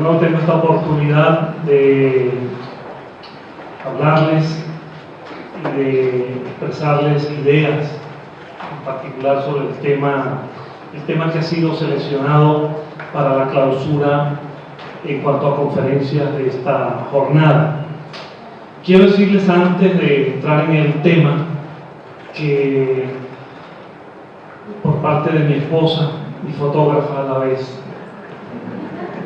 nuevo tengo esta oportunidad de hablarles y de expresarles ideas, en particular sobre el tema que ha sido seleccionado para la clausura en cuanto a conferencias de esta jornada. Quiero decirles antes de entrar en el tema que por parte de mi esposa, mi fotógrafa a la vez,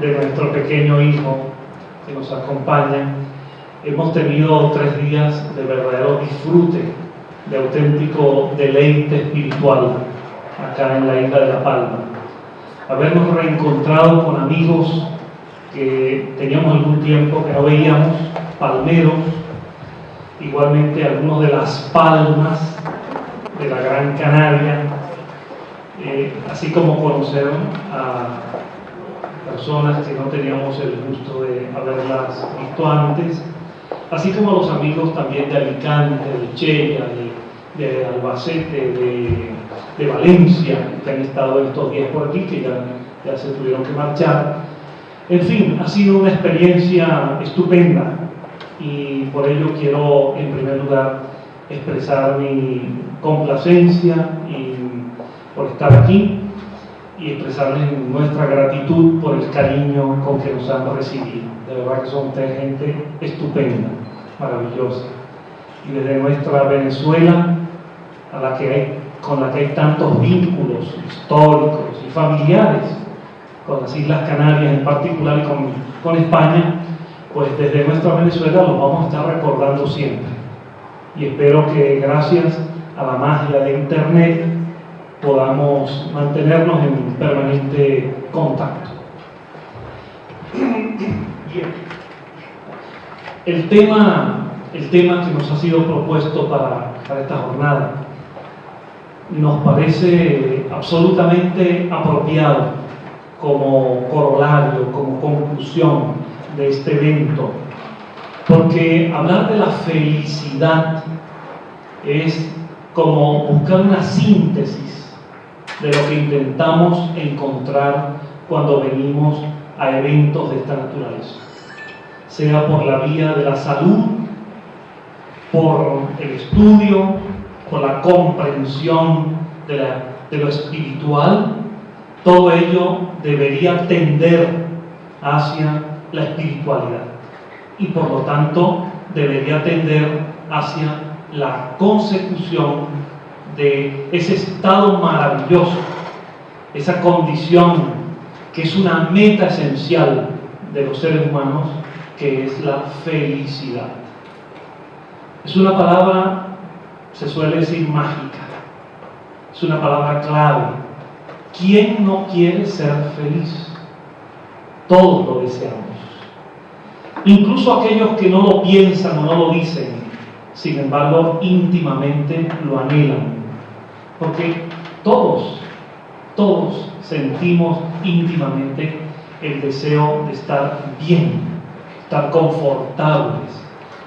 de nuestro pequeño hijo que nos acompaña, hemos tenido 3 días de verdadero disfrute, de auténtico deleite espiritual acá en la isla de La Palma. Habernos reencontrado con amigos que teníamos algún tiempo que no veíamos, palmeros, igualmente algunos de Las Palmas, de la Gran Canaria, así como conocer a personas que no teníamos el gusto de haberlas visto antes, así como a los amigos también de Alicante, de Chella, de Albacete, de Valencia, que han estado estos días por aquí, que ya se tuvieron que marchar. En fin, ha sido una experiencia estupenda y por ello quiero en primer lugar expresar mi complacencia por estar aquí y expresarles nuestra gratitud por el cariño con que nos han recibido. De verdad que son ustedes gente estupenda, maravillosa. Y desde nuestra Venezuela, con la que hay tantos vínculos históricos y familiares, con las Islas Canarias en particular y con España, pues desde nuestra Venezuela los vamos a estar recordando siempre. Y espero que gracias a la magia de Internet podamos mantenernos en permanente contacto. Bien. El tema que nos ha sido propuesto para esta jornada nos parece absolutamente apropiado como corolario, como conclusión de este evento, porque hablar de la felicidad es como buscar una síntesis de lo que intentamos encontrar cuando venimos a eventos de esta naturaleza, sea por la vía de la salud, por el estudio, por la comprensión de lo espiritual. Todo ello debería tender hacia la espiritualidad y por lo tanto debería tender hacia la consecución de ese estado maravilloso, esa condición que es una meta esencial de los seres humanos, que es la felicidad. Es una palabra, se suele decir, mágica, es una palabra clave. ¿Quién no quiere ser feliz? Todos lo deseamos. Incluso aquellos que no lo piensan o no lo dicen, sin embargo, íntimamente lo anhelan. Porque todos sentimos íntimamente el deseo de estar bien, estar confortables,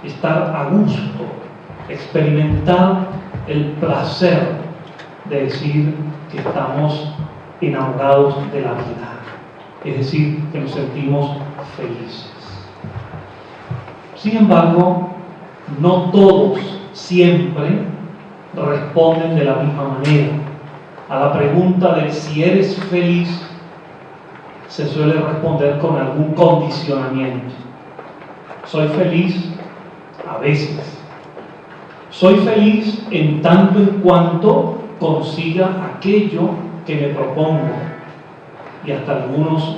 estar a gusto, experimentar el placer de decir que estamos enamorados de la vida, es decir, que nos sentimos felices. Sin embargo, no todos siempre responden de la misma manera. A la pregunta de si eres feliz, se suele responder con algún condicionamiento. Soy feliz a veces. Soy feliz en tanto en cuanto consiga aquello que me propongo. Y hasta algunos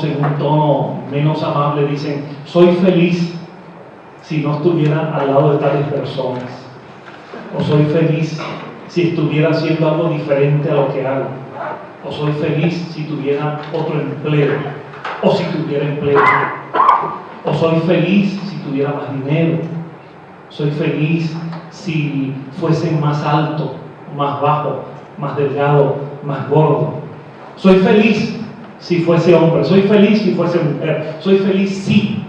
en un tono menos amable dicen: soy feliz si no estuviera al lado de tales personas, o soy feliz si estuviera haciendo algo diferente a lo que hago, o soy feliz si tuviera otro empleo, o si tuviera empleo, o soy feliz si tuviera más dinero, soy feliz si fuese más alto, más bajo, más delgado, más gordo, soy feliz si fuese hombre, soy feliz si fuese mujer, soy feliz si.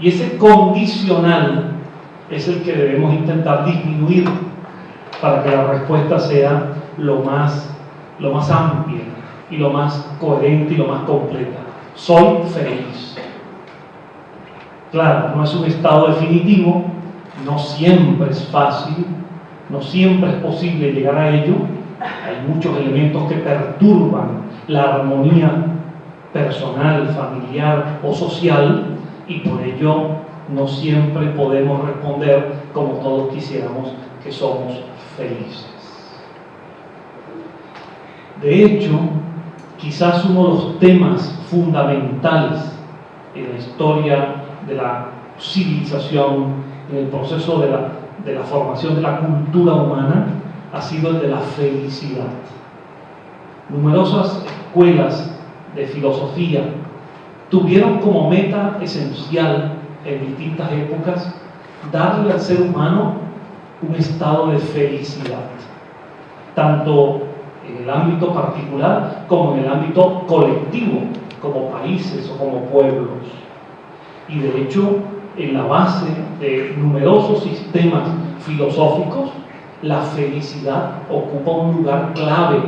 Y ese condicional es el que debemos intentar disminuir para que la respuesta sea lo más amplia y lo más coherente y lo más completa. soy feliz. Claro, no es un estado definitivo, no siempre es fácil, no siempre es posible llegar a ello. Hay muchos elementos que perturban la armonía personal, familiar o social, y por ello no siempre podemos responder como todos quisiéramos, que somos felices. De hecho, quizás uno de los temas fundamentales en la historia de la civilización, en el proceso de la formación de la cultura humana, ha sido el de la felicidad. Numerosas escuelas de filosofía tuvieron como meta esencial en distintas épocas darle al ser humano un estado de felicidad, tanto en el ámbito particular como en el ámbito colectivo, como países o como pueblos. Y de hecho, en la base de numerosos sistemas filosóficos, la felicidad ocupa un lugar clave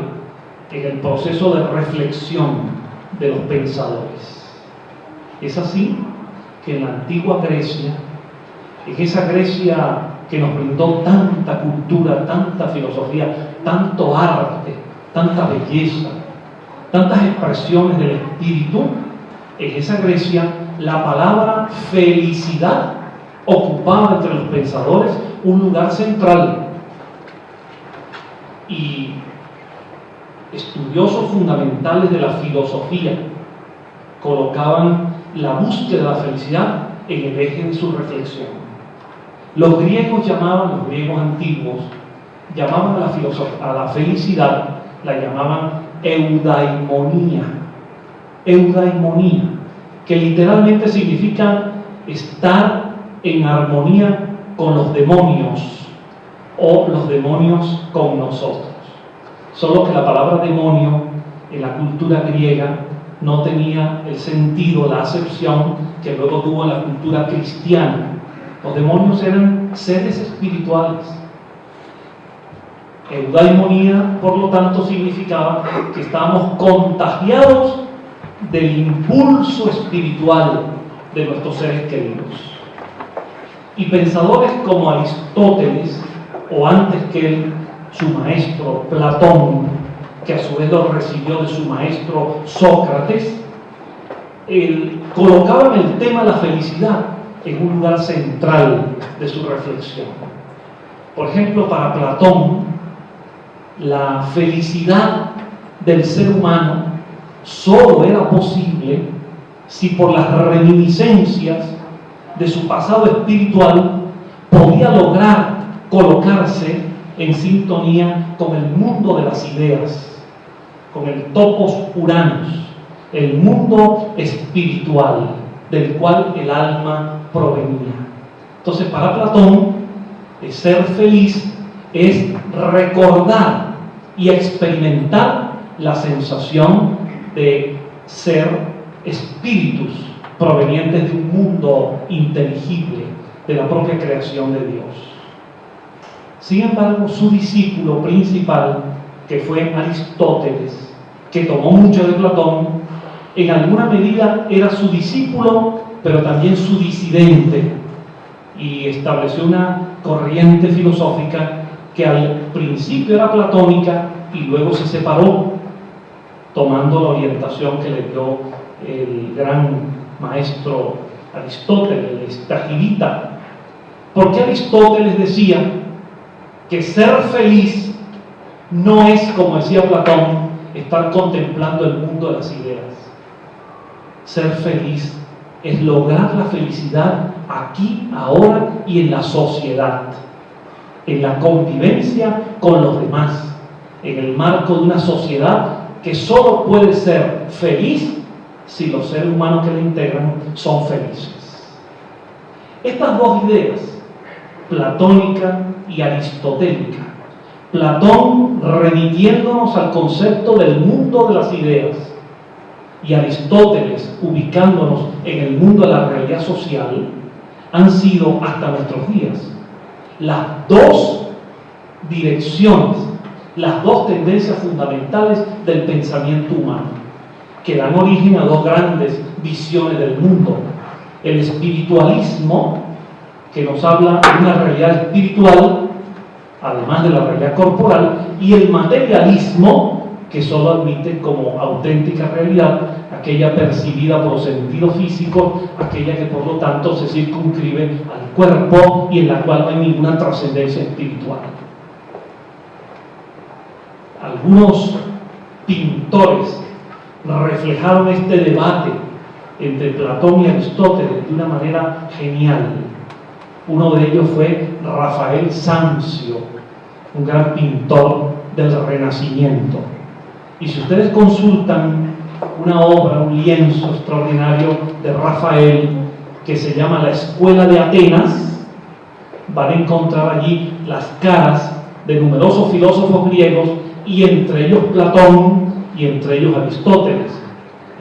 en el proceso de reflexión de los pensadores. Es así que en la antigua Grecia, en esa Grecia que nos brindó tanta cultura, tanta filosofía, tanto arte, tanta belleza, tantas expresiones del espíritu, en esa Grecia la palabra felicidad ocupaba entre los pensadores un lugar central. Y estudiosos fundamentales de la filosofía colocaban la búsqueda de la felicidad en el eje de su reflexión. Los griegos antiguos, llamaban a la felicidad, la llamaban eudaimonía. Eudaimonía, que literalmente significa estar en armonía con los demonios o los demonios con nosotros. Solo que la palabra demonio en la cultura griega no tenía el sentido, la acepción que luego tuvo en la cultura cristiana. Los demonios eran seres espirituales. Eudaimonía, por lo tanto, significaba que estábamos contagiados del impulso espiritual de nuestros seres queridos. Y pensadores como Aristóteles, o antes que él, su maestro Platón, que a su vez lo recibió de su maestro Sócrates, colocaban el tema de la felicidad en un lugar central de su reflexión. Por ejemplo, para Platón, la felicidad del ser humano solo era posible si por las reminiscencias de su pasado espiritual podía lograr colocarse en sintonía con el mundo de las ideas, con el topos uranus, el mundo espiritual del cual el alma provenía. Entonces, para Platón, ser feliz es recordar y experimentar la sensación de ser espíritus provenientes de un mundo inteligible, de la propia creación de Dios. Sin embargo, su discípulo principal, que fue Aristóteles, que tomó mucho de Platón, en alguna medida era su discípulo, pero también su disidente, y estableció una corriente filosófica que al principio era platónica y luego se separó, tomando la orientación que le dio el gran maestro Aristóteles, el estagirita. Porque Aristóteles decía que ser feliz no es, como decía Platón, estar contemplando el mundo de las ideas. Ser feliz es lograr la felicidad aquí, ahora y en la sociedad, en la convivencia con los demás, en el marco de una sociedad que solo puede ser feliz si los seres humanos que la integran son felices. Estas dos ideas, platónica y aristotélica, Platón remitiéndonos al concepto del mundo de las ideas y Aristóteles ubicándonos en el mundo de la realidad social, han sido hasta nuestros días las dos direcciones, las dos tendencias fundamentales del pensamiento humano. que dan origen a dos grandes visiones del mundo. El espiritualismo, que nos habla de una realidad espiritual, además de la realidad corporal, y el materialismo, que solo admite como auténtica realidad aquella percibida por sentido físico, aquella que por lo tanto se circunscribe al cuerpo y en la cual no hay ninguna trascendencia espiritual. Algunos pintores reflejaron este debate entre Platón y Aristóteles de una manera genial. Uno de ellos fue Rafael Sanzio, un gran pintor del Renacimiento. Y si ustedes consultan una obra, un lienzo extraordinario de Rafael que se llama La Escuela de Atenas, van a encontrar allí las caras de numerosos filósofos griegos, y entre ellos Platón y entre ellos Aristóteles.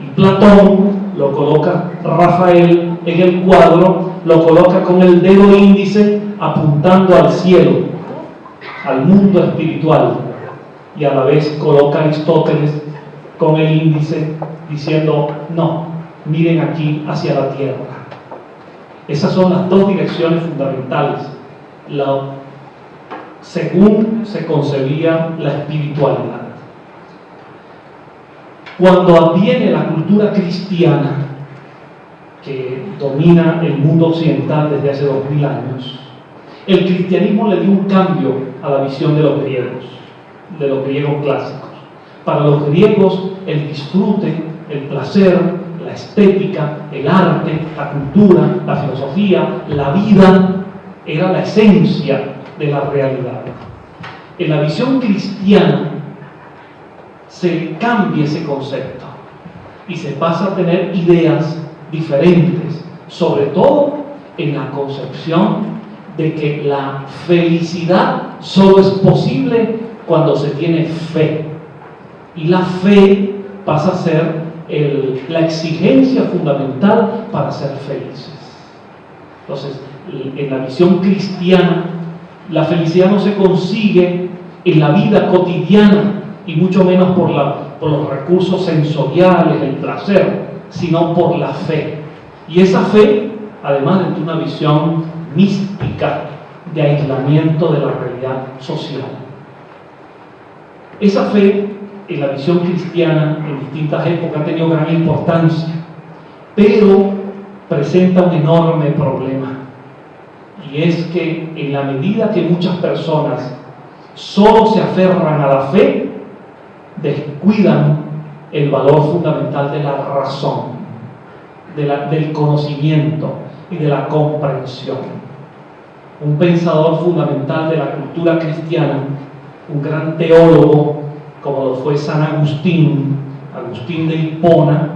Y Platón lo coloca Rafael en el cuadro, lo coloca con el dedo índice apuntando al cielo, al mundo espiritual, y a la vez coloca a Aristóteles con el índice diciendo: no, miren aquí hacia la tierra. Esas son las dos direcciones fundamentales, según se concebía la espiritualidad. Cuando adviene la cultura cristiana, que domina el mundo occidental desde hace 2000 años, el cristianismo le dio un cambio a la visión de los griegos clásicos. Para los griegos, el disfrute, el placer, la estética, el arte, la cultura, la filosofía, la vida, era la esencia de la realidad. En la visión cristiana se cambia ese concepto y se pasa a tener ideas diferentes, sobre todo en la concepción de que la felicidad solo es posible cuando se tiene fe, y la fe pasa a ser la exigencia fundamental para ser felices. Entonces, en la visión cristiana, la felicidad no se consigue en la vida cotidiana, y mucho menos por los recursos sensoriales, el placer, sino por la fe. Y esa fe, además de una visión mística de aislamiento de la realidad social. Esa fe, en la visión cristiana, en distintas épocas ha tenido gran importancia, pero presenta un enorme problema, y es que en la medida que muchas personas solo se aferran a la fe, descuidan el valor fundamental de la razón, del conocimiento y de la comprensión. Un pensador fundamental de la cultura cristiana, un gran teólogo como lo fue San Agustín de Hipona,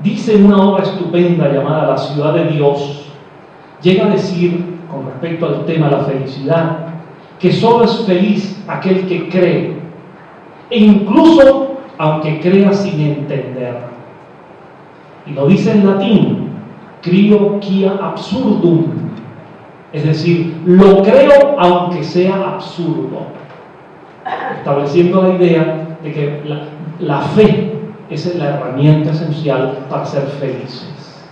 dice en una obra estupenda llamada La Ciudad de Dios, llega a decir con respecto al tema de la felicidad, que solo es feliz aquel que cree, e incluso aunque crea sin entender. Y lo dice en latín: crio quia absurdum, es decir, lo creo aunque sea absurdo, estableciendo la idea de que la fe es la herramienta esencial para ser felices.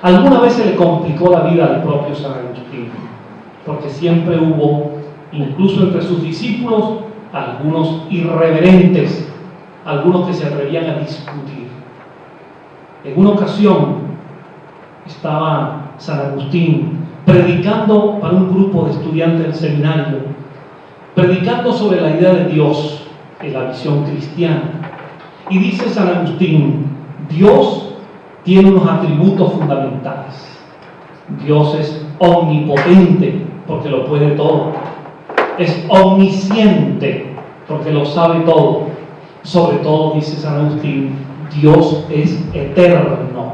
Alguna vez se le complicó la vida al propio San Agustín, porque siempre hubo, incluso entre sus discípulos, algunos irreverentes, algunos que se atrevían a discutir. En una ocasión estaba San Agustín predicando para un grupo de estudiantes del seminario, predicando sobre la idea de Dios en la visión cristiana. Y dice San Agustín: Dios tiene unos atributos fundamentales. Dios es omnipotente porque lo puede todo. Es omnisciente porque lo sabe todo. Sobre todo, dice San Agustín, Dios es eterno,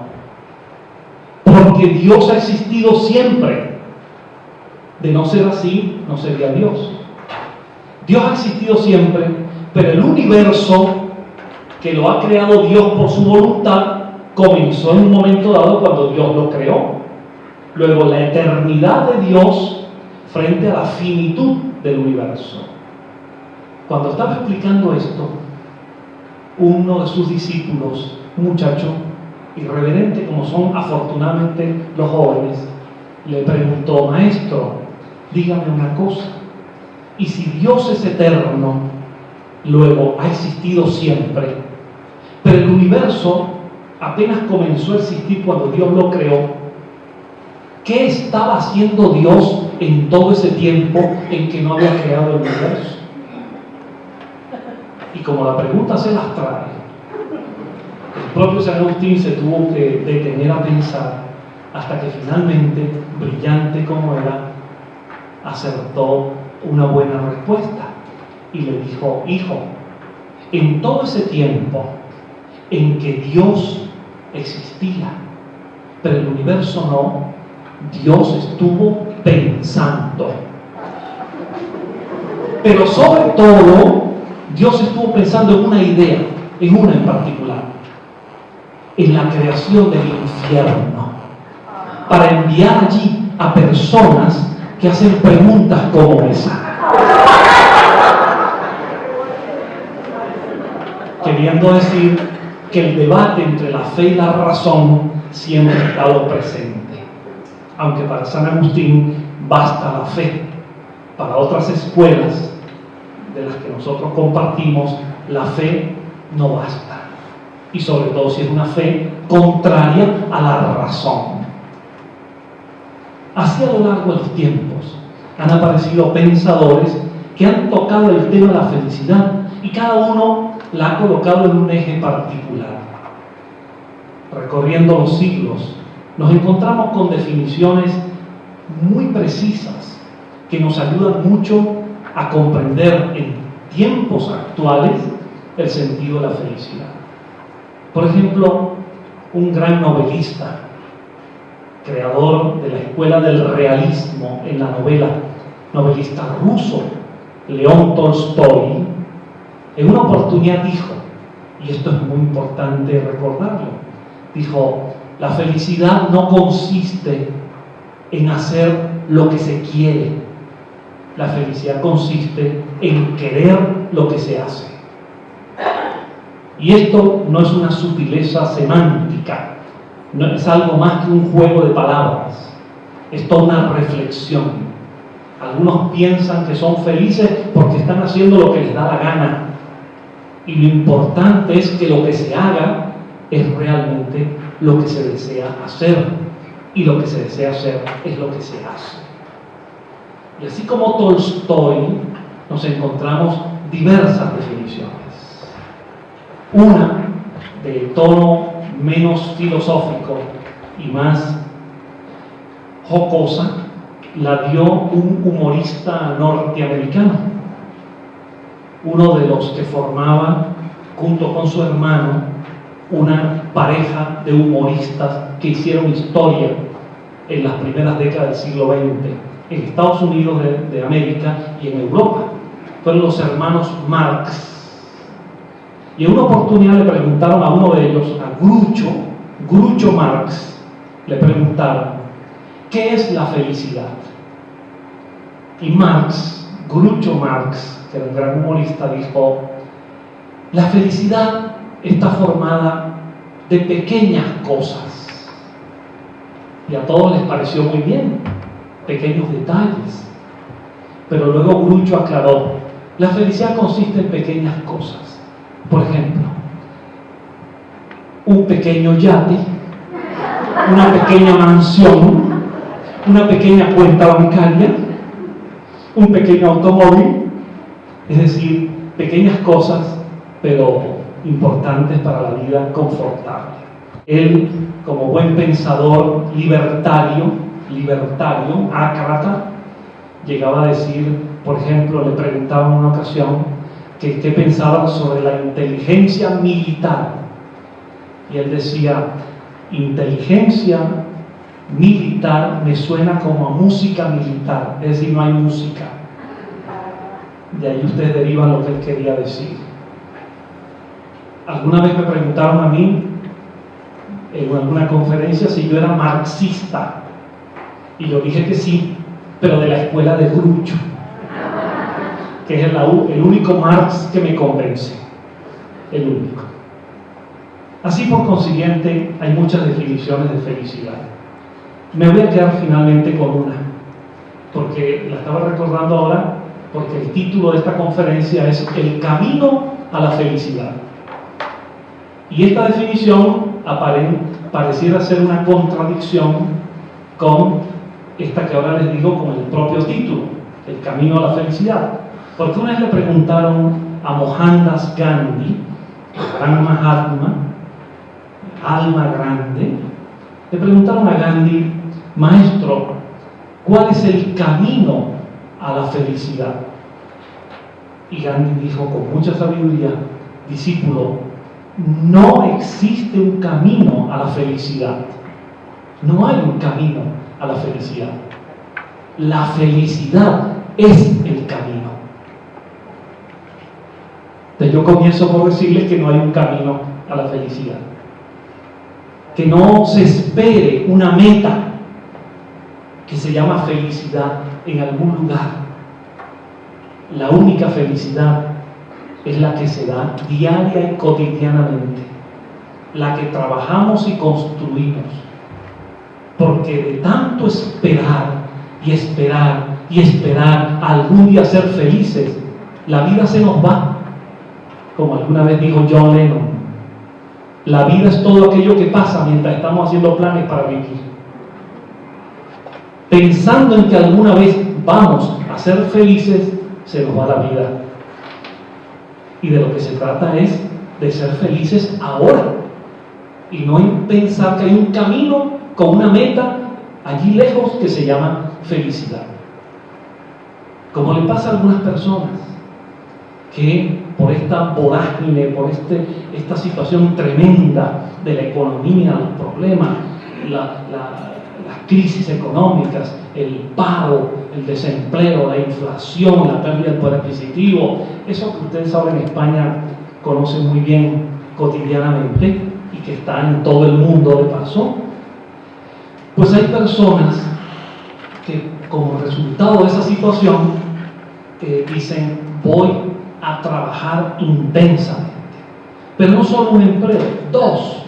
porque Dios ha existido siempre. De no ser así, no sería Dios. Dios ha existido siempre, pero el universo, que lo ha creado Dios por su voluntad, comenzó en un momento dado cuando Dios lo creó. Luego, la eternidad de Dios frente a la finitud del universo. Cuando estaba explicando esto, uno de sus discípulos un muchacho irreverente, como son afortunadamente los jóvenes, le preguntó: maestro, dígame una cosa, y si Dios es eterno, luego ha existido siempre, pero el universo apenas comenzó a existir cuando Dios lo creó, ¿qué estaba haciendo Dios en todo ese tiempo en que no había creado el universo? Y como la pregunta se las trae, el propio San Agustín se tuvo que detener a pensar hasta que finalmente, brillante como era, acertó una buena respuesta y le dijo: hijo, en todo ese tiempo en que Dios existía, pero el universo no, Dios estuvo pensando. Pero sobre todo, Dios estuvo pensando en una idea, en una en particular, en la creación del infierno, para enviar allí a personas que hacen preguntas como esa, queriendo decir que el debate entre la fe y la razón siempre ha estado presente, aunque para San Agustín basta la fe. Para otras escuelas de las que nosotros compartimos, la fe no basta, y sobre todo si es una fe contraria a la razón. Así, a lo largo de los tiempos han aparecido pensadores que han tocado el tema de la felicidad, y cada uno la ha colocado en un eje particular. Recorriendo los siglos, nos encontramos con definiciones muy precisas que nos ayudan mucho a comprender en tiempos actuales el sentido de la felicidad. Por ejemplo, un gran novelista, creador de la escuela del realismo en la novela, novelista ruso, León Tolstói, en una oportunidad dijo, y esto es muy importante recordarlo, dijo: la felicidad no consiste en hacer lo que se quiere, la felicidad consiste en querer lo que se hace. Y esto no es una sutileza semántica, no es algo más que un juego de palabras, es toda una reflexión. Algunos piensan que son felices porque están haciendo lo que les da la gana, y lo importante es que lo que se haga es realmente lo que se desea hacer, y lo que se desea hacer es lo que se hace. Y así como Tolstói, nos encontramos diversas definiciones. Una de tono menos filosófico y más jocosa la dio un humorista norteamericano, uno de los que formaban junto con su hermano una pareja de humoristas que hicieron historia en las primeras décadas del siglo XX en Estados Unidos de América y en Europa. Fueron los hermanos Marx. Y en una oportunidad le preguntaron a uno de ellos, a Groucho Marx, le preguntaron: ¿qué es la felicidad? Y Groucho Marx, que era un gran humorista, dijo: la felicidad está formada de pequeñas cosas. Y a todos les pareció muy bien, pequeños detalles. Pero luego Groucho aclaró: la felicidad consiste en pequeñas cosas. Por ejemplo, un pequeño yate, una pequeña mansión, una pequeña cuenta bancaria, un pequeño automóvil, es decir, pequeñas cosas, pero importantes para la vida confortable. Él, como buen pensador libertario, ácrata, llegaba a decir, por ejemplo, le preguntaban en una ocasión que qué pensaban sobre la inteligencia militar, y él decía: inteligencia militar me suena como a música militar, es decir, no hay música. De ahí ustedes derivan lo que él quería decir. Alguna vez me preguntaron a mí en alguna conferencia si yo era marxista, y yo dije que sí, pero de la escuela de Groucho, que es el único Marx que me convence, el único. Así por consiguiente, hay muchas definiciones de felicidad. Me voy a quedar finalmente con una, porque la estaba recordando ahora, porque el título de esta conferencia es El camino a la felicidad. Y esta definición pareciera ser una contradicción con esta que ahora les digo con el propio título, El camino a la felicidad. Porque una vez le preguntaron a Mohandas Gandhi, el gran Mahatma, alma grande, le preguntaron a Gandhi: maestro, ¿cuál es el camino a la felicidad? Y Gandhi dijo con mucha sabiduría: discípulo, no existe un camino a la felicidad. No hay un camino a la felicidad. La felicidad es el camino. Entonces yo comienzo por decirles que no hay un camino a la felicidad. Que no se espere una meta que se llama felicidad en algún lugar. La única felicidad es la que se da diaria y cotidianamente, la que trabajamos y construimos, porque de tanto esperar y esperar y esperar a algún día ser felices, la vida se nos va, como alguna vez dijo John Lennon: la vida es todo aquello que pasa mientras estamos haciendo planes para vivir. Pensando en que alguna vez vamos a ser felices, se nos va la vida. Y de lo que se trata es de ser felices ahora, y no en pensar que hay un camino con una meta allí lejos que se llama felicidad. Como le pasa a algunas personas que por esta vorágine, por esta situación tremenda de la economía, los problemas, las crisis económicas, el paro, el desempleo, la inflación, la pérdida del poder adquisitivo, eso que ustedes ahora en España conocen muy bien cotidianamente y que está en todo el mundo de paso, pues hay personas que como resultado de esa situación dicen: voy a trabajar intensamente, pero no solo un empleo, 2,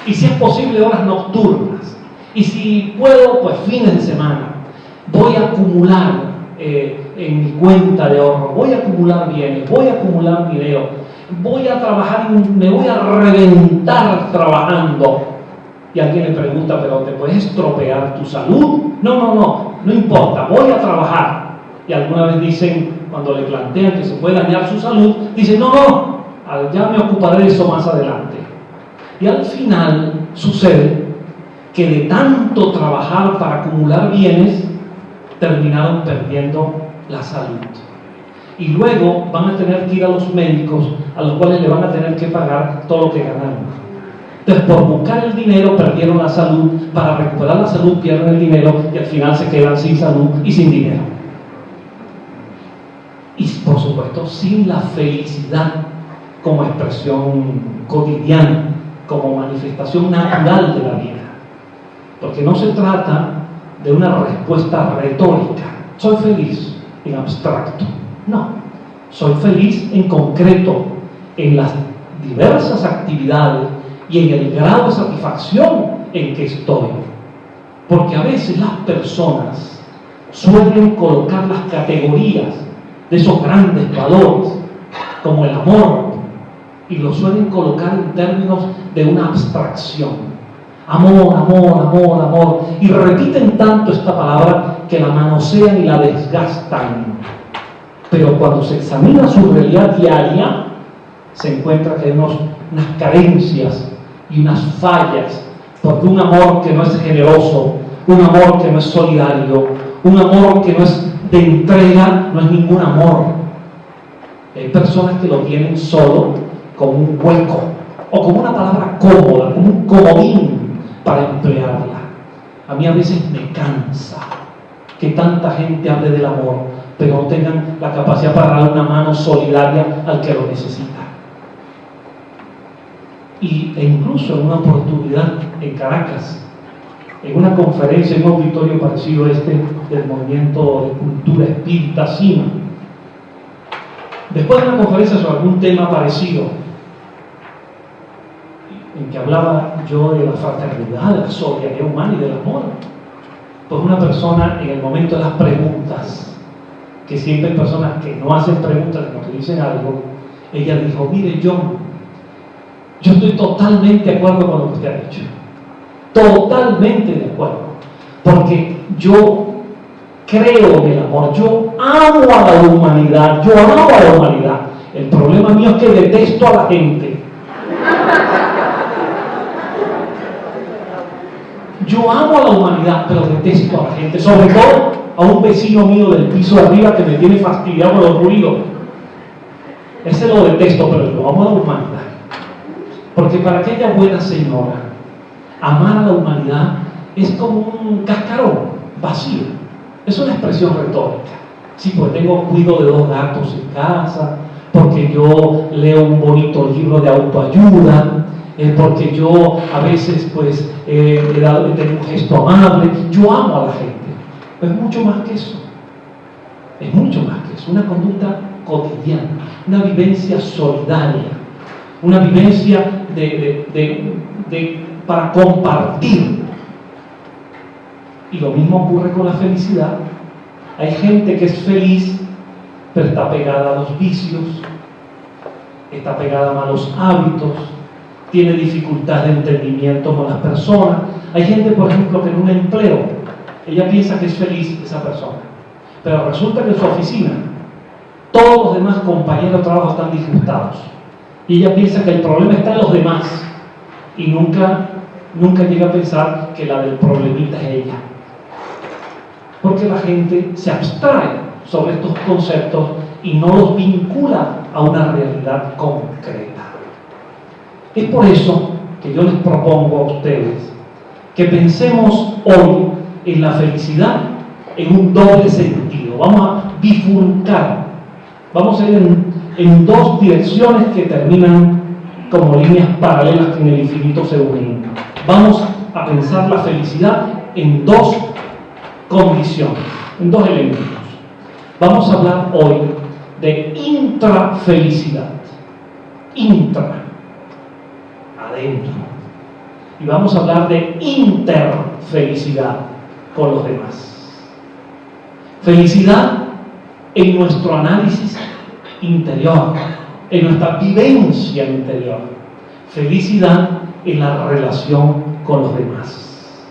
y si es posible horas nocturnas, y si puedo, pues fines de semana. Voy a acumular en mi cuenta de ahorro, voy a acumular bienes, voy a acumular dinero, voy a trabajar, me voy a reventar trabajando. Y alguien le pregunta: ¿pero te puedes estropear tu salud? No importa, voy a trabajar. Y alguna vez dicen, cuando le plantean que se puede dañar su salud, dicen: no, ya me ocuparé de eso más adelante. Y al final sucede que de tanto trabajar para acumular bienes, terminaron perdiendo la salud. Y luego van a tener que ir a los médicos, a los cuales le van a tener que pagar todo lo que ganaron. Entonces, por buscar el dinero, perdieron la salud. Para recuperar la salud, pierden el dinero y al final se quedan sin salud y sin dinero. Y por supuesto, sin la felicidad como expresión cotidiana, como manifestación natural de la vida. Porque no se trata de una respuesta retórica: soy feliz, en abstracto. No, soy feliz en concreto, en las diversas actividades y en el grado de satisfacción en que estoy. Porque a veces las personas suelen colocar las categorías de esos grandes valores, como el amor, y lo suelen colocar en términos de una abstracción. Amor, amor, amor, amor. Y repiten tanto esta palabra que la manosean y la desgastan. Pero cuando se examina su realidad diaria, se encuentra que hay unas carencias y unas fallas, porque un amor que no es generoso, un amor que no es solidario, un amor que no es de entrega, no es ningún amor. Hay personas que lo tienen solo como un hueco, o como una palabra cómoda, como un comodín para emplearla. A mí a veces me cansa que tanta gente hable del amor, pero no tengan la capacidad para dar una mano solidaria al que lo necesita. E incluso en una oportunidad en Caracas, en una conferencia, en un auditorio parecido a este del movimiento de cultura espírita CIMA, después de una conferencia sobre algún tema parecido, en que hablaba yo de la fraternidad, de la solidaridad humana y del amor. Pues una persona en el momento de las preguntas, que siempre hay personas que no hacen preguntas, sino que dicen algo, ella dijo: mire, yo estoy totalmente de acuerdo con lo que usted ha dicho, totalmente de acuerdo, porque yo creo en el amor, yo amo a la humanidad, yo amo a la humanidad. El problema mío es que detesto a la gente. Yo amo a la humanidad, pero detesto a la gente, sobre todo a un vecino mío del piso de arriba que me tiene fastidiado con los ruidos. Ese lo detesto, pero yo amo a la humanidad. Porque para aquella buena señora, amar a la humanidad es como un cascarón vacío. Es una expresión retórica. Sí, pues cuido de 2 gatos en casa, porque yo leo un bonito libro de autoayuda, porque yo a veces pues tengo un gesto amable. Yo amo a la gente. Pero es mucho más que eso. Es mucho más que eso. Una conducta cotidiana, una vivencia solidaria, una vivencia para compartir. Y lo mismo ocurre con la felicidad. Hay gente que es feliz, pero está pegada a los vicios, está pegada a malos hábitos, tiene dificultad de entendimiento con las personas. Hay gente, por ejemplo, que en un empleo, ella piensa que es feliz esa persona, pero resulta que en su oficina todos los demás compañeros de trabajo están disgustados y ella piensa que el problema está en los demás y nunca llega a pensar que la del problemita es ella, porque la gente se abstrae sobre estos conceptos y no los vincula a una realidad concreta. Es por eso que yo les propongo a ustedes que pensemos hoy en la felicidad en un doble sentido. Vamos a bifurcar, vamos a ir en 2 direcciones que terminan como líneas paralelas que en el infinito se unen. Vamos a pensar la felicidad en 2 condiciones, en 2 elementos. Vamos a hablar hoy de intrafelicidad, adentro, y vamos a hablar de interfelicidad con los demás. Felicidad en nuestro análisis interior, en nuestra vivencia interior. Felicidad en la relación con los demás.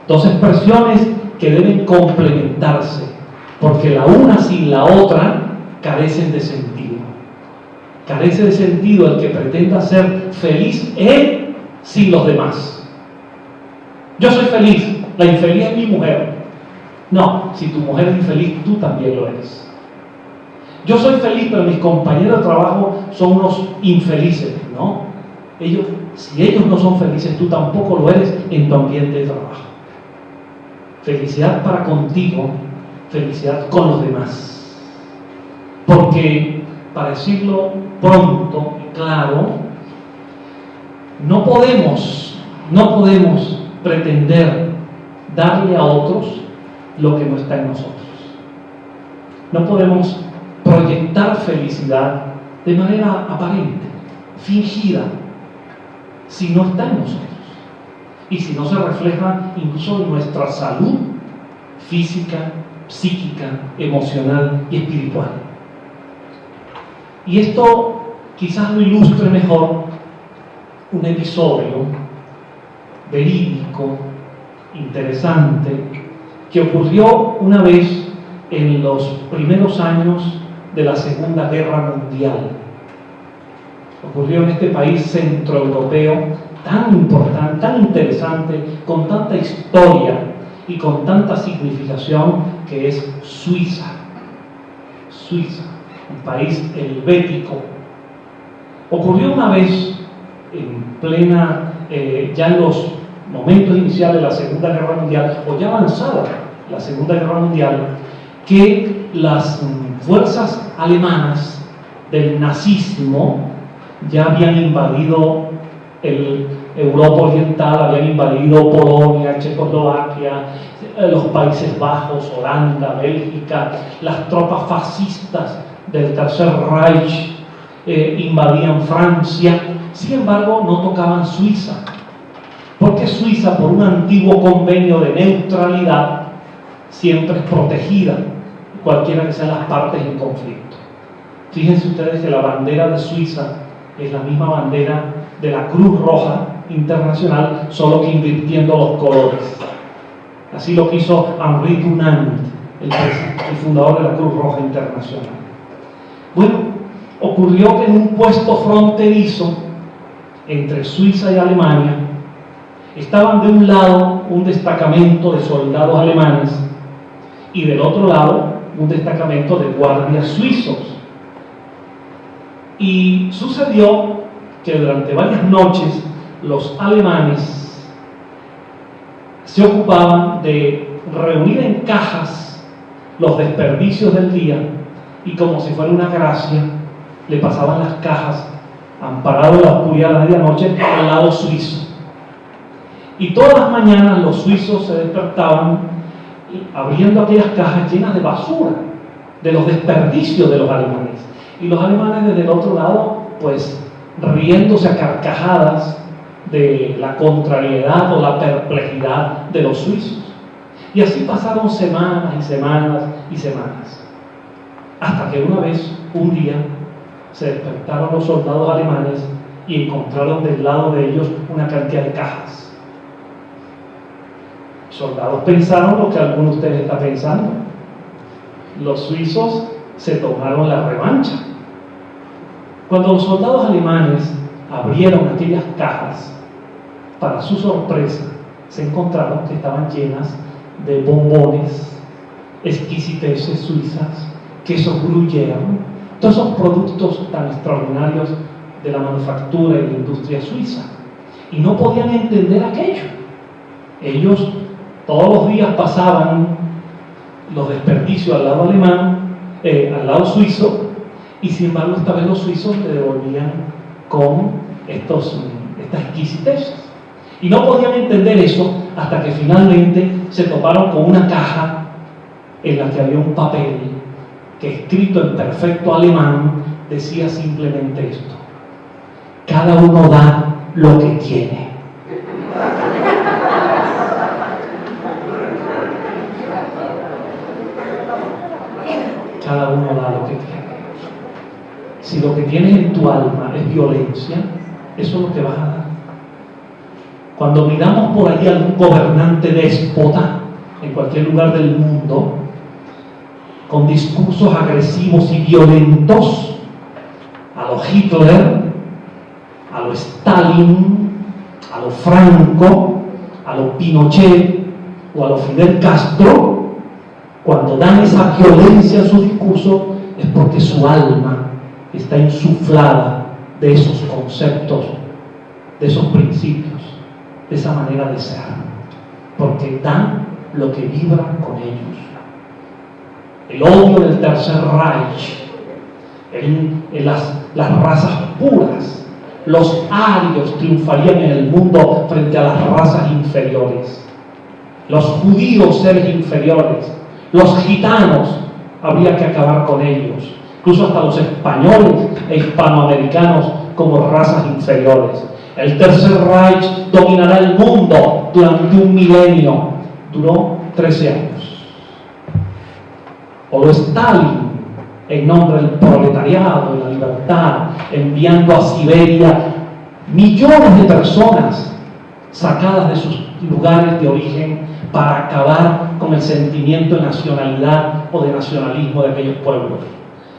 2 expresiones que deben complementarse, porque la una sin la otra carecen de sentido. Carece de sentido el que pretenda ser feliz él sin los demás. Yo soy feliz, la infeliz es mi mujer. No, si tu mujer es infeliz, tú también lo eres. Yo soy feliz, pero mis compañeros de trabajo son unos infelices. No, si ellos no son felices, tú tampoco lo eres en tu ambiente de trabajo. Felicidad para contigo, felicidad con los demás. Porque, para decirlo pronto y claro, no podemos pretender darle a otros lo que no está en nosotros. No podemos proyectar felicidad de manera aparente, fingida, si no está en nosotros y si no se refleja incluso en nuestra salud física, psíquica, emocional y espiritual. Y esto quizás lo ilustre mejor un episodio verídico, interesante, que ocurrió una vez en los primeros años de la Segunda Guerra Mundial. Ocurrió en este país centroeuropeo tan importante, tan interesante, con tanta historia y con tanta significación, que es Suiza. Suiza, un país helvético. Ocurrió una vez en plena, ya en los momentos iniciales de la Segunda Guerra Mundial, o ya avanzada la Segunda Guerra Mundial, que las fuerzas alemanas del nazismo ya habían invadido Europa Oriental, habían invadido Polonia, Checoslovaquia, los Países Bajos, Holanda, Bélgica. Las tropas fascistas del Tercer Reich invadían Francia, Sin embargo, no tocaban Suiza, porque Suiza, por un antiguo convenio de neutralidad, siempre es protegida, cualquiera que sean las partes en conflicto. Fíjense ustedes que la bandera de Suiza es la misma bandera de la Cruz Roja Internacional, solo que invirtiendo los colores. Así lo quiso Henri Dunant, el fundador de la Cruz Roja Internacional. Bueno, ocurrió que en un puesto fronterizo entre Suiza y Alemania estaban de un lado un destacamento de soldados alemanes y del otro lado un destacamento de guardias suizos. Y sucedió que durante varias noches los alemanes se ocupaban de reunir en cajas los desperdicios del día y, como si fuera una gracia, le pasaban las cajas, amparado en la oscuridad de la medianoche, al lado suizo. Y todas las mañanas los suizos se despertaban abriendo aquellas cajas llenas de basura, de los desperdicios de los alemanes. Y los alemanes desde el otro lado, pues riéndose a carcajadas de la contrariedad o la perplejidad de los suizos. Y así pasaron semanas y semanas y semanas, hasta que una vez, un día, se despertaron los soldados alemanes y encontraron del lado de ellos una cantidad de cajas. Los soldados pensaron lo que alguno de ustedes está pensando. Los suizos se tomaron la revancha. Cuando los soldados alemanes abrieron aquellas cajas, para su sorpresa, se encontraron que estaban llenas de bombones, exquisiteces suizas, quesos gruyère, todos esos productos tan extraordinarios de la manufactura y la industria suiza. Y no podían entender aquello. Ellos todos los días pasaban los desperdicios al lado alemán, al lado suizo, y sin embargo esta vez los suizos le devolvían con estas exquisiteces. Y no podían entender eso hasta que finalmente se toparon con una caja en la que había un papel que, escrito en perfecto alemán, decía simplemente esto: cada uno da lo que tiene. Cada uno da lo que tiene. Si lo que tienes en tu alma es violencia, eso es lo que vas a dar. Cuando miramos por ahí a algún gobernante déspota en cualquier lugar del mundo, con discursos agresivos y violentos, a lo Hitler, a lo Stalin, a lo Franco, a lo Pinochet o a lo Fidel Castro, cuando dan esa violencia en su discurso, es porque su alma está insuflada de esos conceptos, de esos principios, de esa manera de ser, porque dan lo que vibran con ellos. El odio del Tercer Reich, las razas puras, los arios triunfarían en el mundo frente a las razas inferiores, los judíos seres inferiores, los gitanos habría que acabar con ellos, incluso hasta los españoles e hispanoamericanos como razas inferiores. El Tercer Reich dominará el mundo durante un milenio. Duró 13 años. O lo Stalin, en nombre del proletariado y la libertad, enviando a Siberia millones de personas sacadas de sus lugares de origen para acabar con el sentimiento de nacionalidad o de nacionalismo de aquellos pueblos,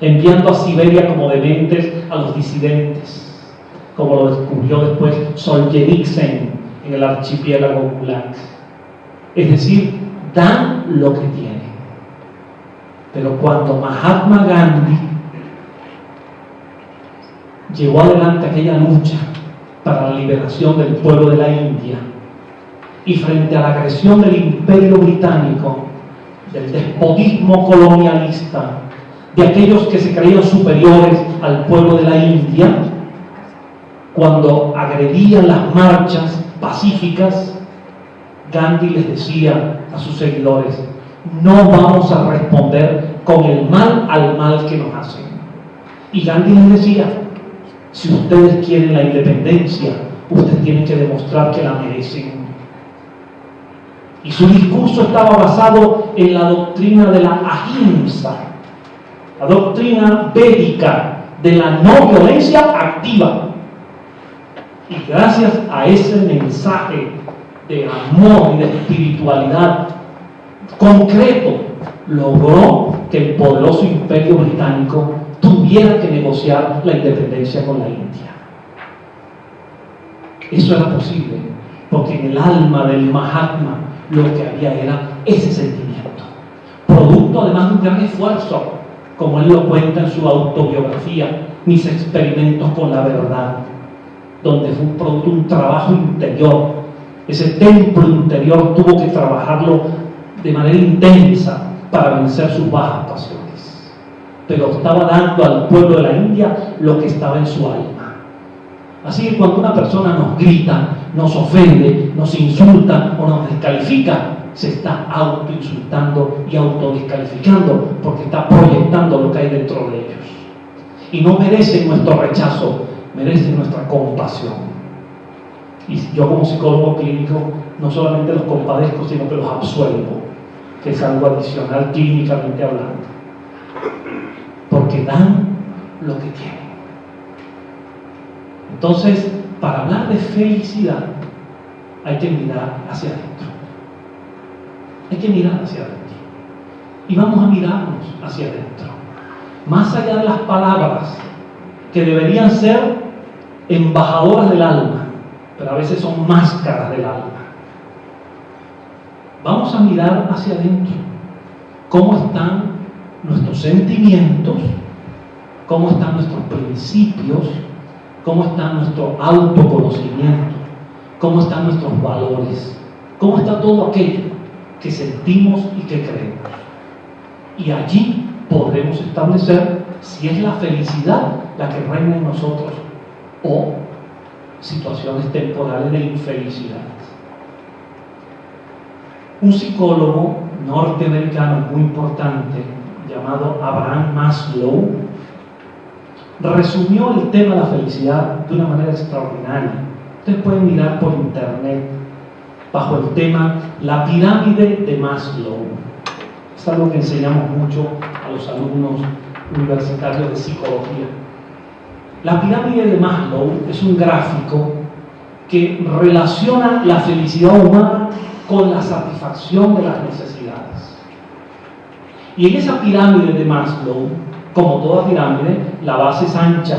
enviando a Siberia como dementes a los disidentes, como lo descubrió después Solzhenitsyn en el archipiélago Gulag. Es decir, dan lo que tienen. Pero cuando Mahatma Gandhi llevó adelante aquella lucha para la liberación del pueblo de la India, y frente a la agresión del Imperio Británico, del despotismo colonialista, de aquellos que se creían superiores al pueblo de la India, cuando agredían las marchas pacíficas, Gandhi les decía a sus seguidores: no vamos a responder con el mal al mal que nos hacen. Y Gandhi les decía: Si ustedes quieren la independencia, ustedes tienen que demostrar que la merecen. Y su discurso estaba basado en la doctrina de la ahimsa, la doctrina védica de la no violencia activa. Y gracias a ese mensaje de amor y de espiritualidad concreto, logró que el poderoso imperio británico tuviera que negociar la independencia con la India. Eso era posible porque en el alma del Mahatma lo que había era ese sentimiento, producto además de un gran esfuerzo, como él lo cuenta en su autobiografía, Mis experimentos con la verdad, donde fue un producto, un trabajo interior. Ese templo interior tuvo que trabajarlo de manera intensa para vencer sus bajas pasiones, pero estaba dando al pueblo de la India lo que estaba en su alma. Así que cuando una persona nos grita, nos ofende, nos insulta o nos descalifica, se está autoinsultando y autodescalificando porque está proyectando lo que hay dentro de ellos. Y no merecen nuestro rechazo, merecen nuestra compasión. Y yo como psicólogo clínico no solamente los compadezco, sino que los absuelvo, que es algo adicional clínicamente hablando, porque dan lo que tienen. Entonces, para hablar de felicidad hay que mirar hacia adentro. Hay que mirar hacia adentro. Y vamos a mirarnos hacia adentro. Más allá de las palabras, que deberían ser embajadoras del alma, pero a veces son máscaras del alma. Vamos a mirar hacia adentro. ¿Cómo están nuestros sentimientos? ¿Cómo están nuestros principios? ¿Cómo está nuestro autoconocimiento? ¿Cómo están nuestros valores? ¿Cómo está todo aquello que sentimos y que creemos? Y allí podremos establecer si es la felicidad la que reina en nosotros o situaciones temporales de infelicidad. Un psicólogo norteamericano muy importante llamado Abraham Maslow resumió el tema de la felicidad de una manera extraordinaria. Ustedes pueden mirar por internet bajo el tema la pirámide de Maslow. Es algo que enseñamos mucho a los alumnos universitarios de psicología. La pirámide de Maslow es un gráfico que relaciona la felicidad humana con la satisfacción de las necesidades. Y en esa pirámide de Maslow, como toda pirámide, la base es ancha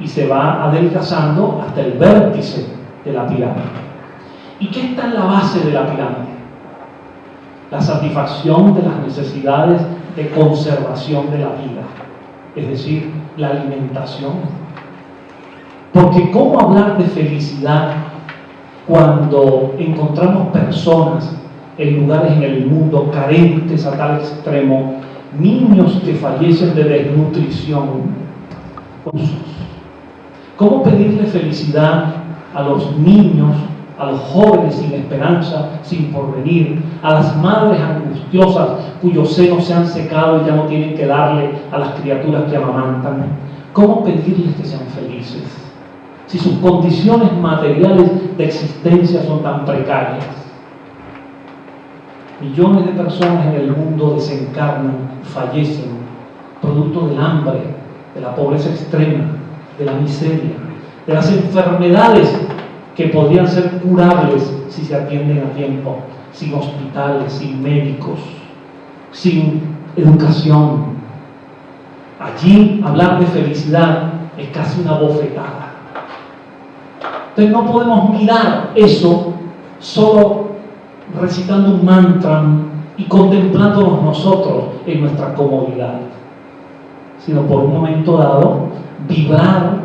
y se va adelgazando hasta el vértice de la pirámide. ¿Y qué está en la base de la pirámide? La satisfacción de las necesidades de conservación de la vida, es decir, la alimentación. Porque ¿cómo hablar de felicidad cuando encontramos personas en lugares en el mundo carentes a tal extremo, niños que fallecen de desnutrición? ¿Cómo pedirle felicidad a los niños, a los jóvenes sin esperanza, sin porvenir, a las madres angustiosas cuyos senos se han secado y ya no tienen que darle a las criaturas que amamantan? ¿Cómo pedirles que sean felices si sus condiciones materiales de existencia son tan precarias? Millones de personas en el mundo desencarnan, fallecen, producto del hambre, de la pobreza extrema, de la miseria, de las enfermedades que podrían ser curables si se atienden a tiempo, sin hospitales, sin médicos, sin educación. Allí hablar de felicidad es casi una bofetada. Entonces no podemos mirar eso solo recitando un mantra y contemplándonos nosotros en nuestra comodidad, sino por un momento dado vibrar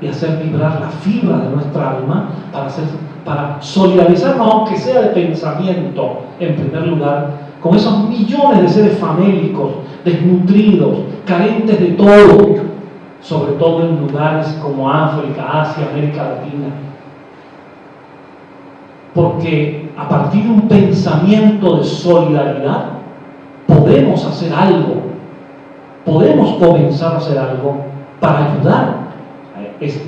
y hacer vibrar la fibra de nuestra alma para solidarizarnos, aunque sea de pensamiento, en primer lugar, con esos millones de seres famélicos, desnutridos, carentes de todo, sobre todo en lugares como África, Asia, América Latina. Porque a partir de un pensamiento de solidaridad podemos hacer algo, podemos comenzar a hacer algo para ayudar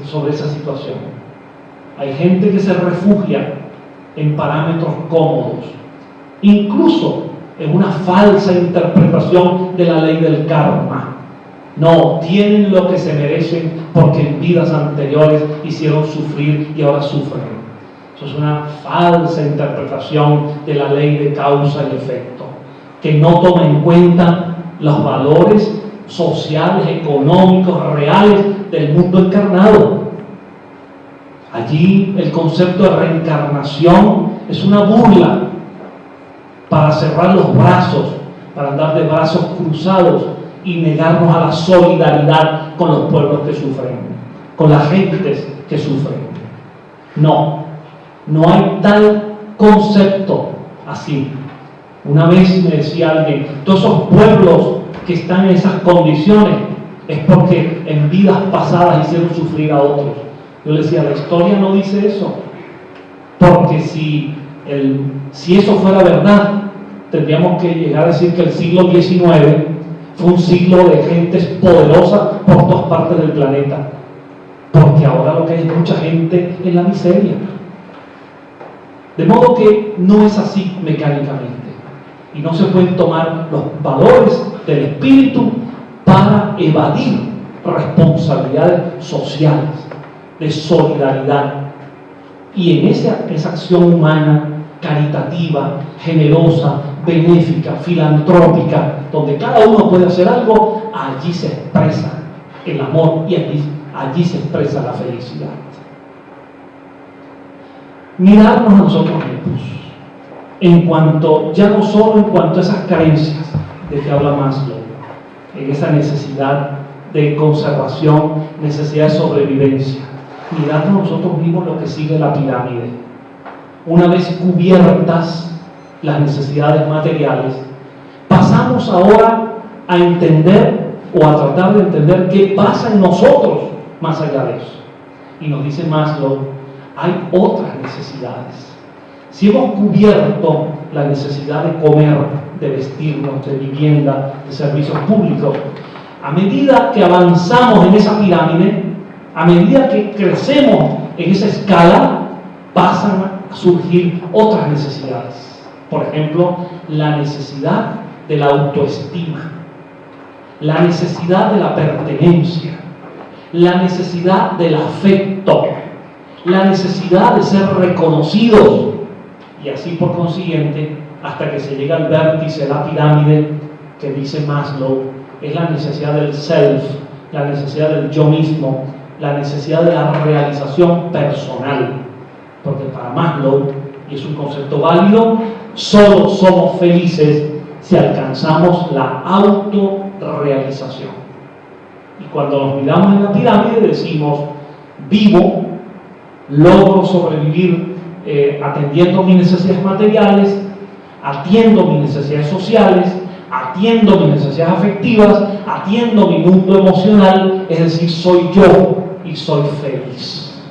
sobre esa situación. Hay gente que se refugia en parámetros cómodos, incluso en una falsa interpretación de la ley del karma. No, tienen lo que se merecen porque en vidas anteriores hicieron sufrir y ahora sufren. Eso es una falsa interpretación de la ley de causa y efecto, que no toma en cuenta los valores sociales, económicos, reales del mundo encarnado. Allí el concepto de reencarnación es una burla para cerrar los brazos, para andar de brazos cruzados y negarnos a la solidaridad con los pueblos que sufren, con las gentes que sufren. No hay tal concepto así. Una vez me decía alguien, todos esos pueblos que están en esas condiciones es porque en vidas pasadas hicieron sufrir a otros. Yo le decía, la historia no dice eso, porque si eso fuera verdad, tendríamos que llegar a decir que el siglo XIX fue un siglo de gentes poderosas por todas partes del planeta, porque ahora lo que hay es mucha gente en la miseria. De modo que no es así mecánicamente, y no se pueden tomar los valores del espíritu para evadir responsabilidades sociales, de solidaridad, y en esa acción humana, caritativa, generosa, benéfica, filantrópica, donde cada uno puede hacer algo, allí se expresa el amor y allí se expresa la felicidad. Mirarnos a nosotros mismos, ya no solo en cuanto a esas carencias de que habla Maslow, en esa necesidad de conservación, necesidad de sobrevivencia. Mirarnos a nosotros mismos lo que sigue la pirámide. Una vez cubiertas las necesidades materiales, pasamos ahora a entender o a tratar de entender qué pasa en nosotros más allá de eso. Y nos dice Maslow, hay otras necesidades. Si hemos cubierto la necesidad de comer, de vestirnos, de vivienda, de servicios públicos, a medida que avanzamos en esa pirámide, a medida que crecemos en esa escala, pasan a surgir otras necesidades. Por ejemplo, la necesidad de la autoestima, la necesidad de la pertenencia, la necesidad del afecto, la necesidad de ser reconocidos, y así por consiguiente, hasta que se llega al vértice de la pirámide que dice Maslow, es la necesidad del self, la necesidad del yo mismo, la necesidad de la realización personal. Porque para Maslow, y es un concepto válido, solo somos felices si alcanzamos la autorrealización. Y cuando nos miramos en la pirámide decimos, vivo, logro sobrevivir atendiendo mis necesidades materiales, atiendo mis necesidades sociales, atiendo mis necesidades afectivas, atiendo mi mundo emocional, es decir, soy yo y soy feliz.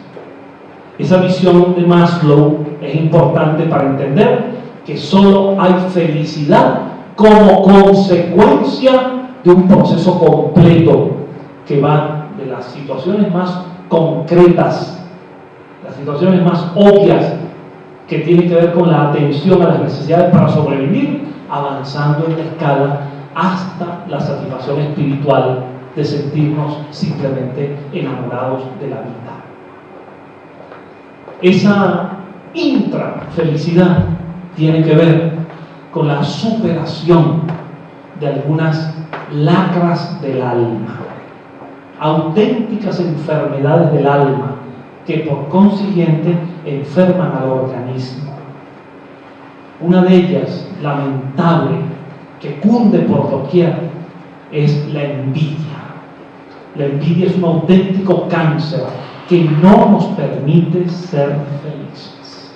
Esa visión de Maslow es importante para entender que solo hay felicidad como consecuencia de un proceso completo que va de las situaciones más concretas, las situaciones más obvias que tienen que ver con la atención a las necesidades para sobrevivir, avanzando en la escala hasta la satisfacción espiritual de sentirnos simplemente enamorados de la vida. Esa intrafelicidad tiene que ver con la superación de algunas lacras del alma, auténticas enfermedades del alma que por consiguiente enferman al organismo. Una de ellas, lamentable, que cunde por doquier, es la envidia. La envidia es un auténtico cáncer que no nos permite ser felices.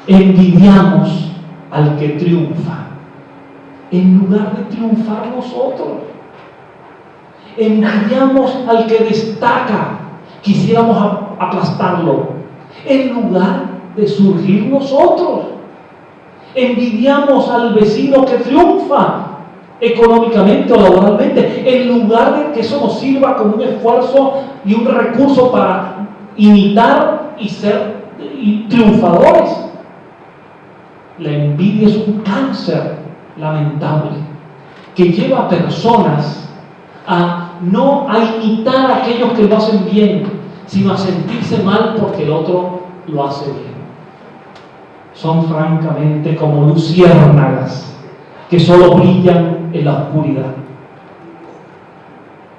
Envidiamos al que triunfa, en lugar de triunfar nosotros. Envidiamos al que destaca, quisiéramos aplastarlo, en lugar de surgir nosotros. Envidiamos al vecino que triunfa, económicamente o laboralmente, en lugar de que eso nos sirva como un esfuerzo y un recurso para imitar y ser triunfadores. La envidia es un cáncer lamentable que lleva a personas no a imitar a aquellos que lo hacen bien, sino a sentirse mal porque el otro lo hace bien. Son francamente como luciérnagas que solo brillan en la oscuridad.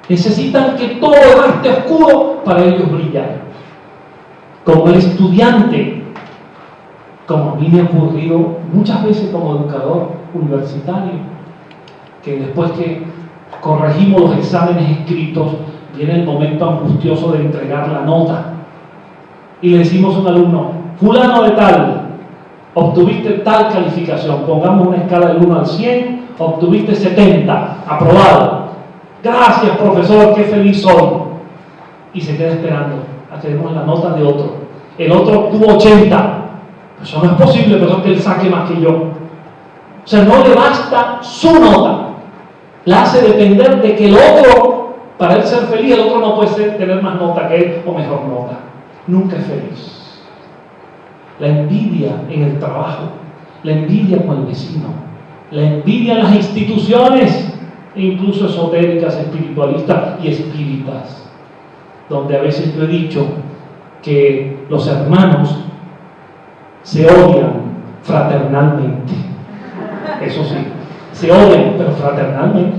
Necesitan que todo esté oscuro para ellos brillar. Como el estudiante, como a mí me ha ocurrido muchas veces como educador universitario, que después que corregimos los exámenes escritos, viene el momento angustioso de entregar la nota. Y le decimos a un alumno, fulano de tal, obtuviste tal calificación, pongamos una escala del 1 al 100, obtuviste 70, aprobado. Gracias, profesor, qué feliz soy. Y se queda esperando a que demos la nota de otro. El otro obtuvo 80. Eso no es posible, profesor, que él saque más que yo. O sea, no le basta su nota. La hace depender de que el otro, para él ser feliz, el otro no puede tener más nota que él o mejor nota. Nunca es feliz. La envidia en el trabajo, la envidia con el vecino, la envidia en las instituciones, incluso esotéricas, espiritualistas y espíritas, donde a veces yo he dicho que los hermanos se odian fraternalmente. Eso sí, se odian, pero fraternalmente.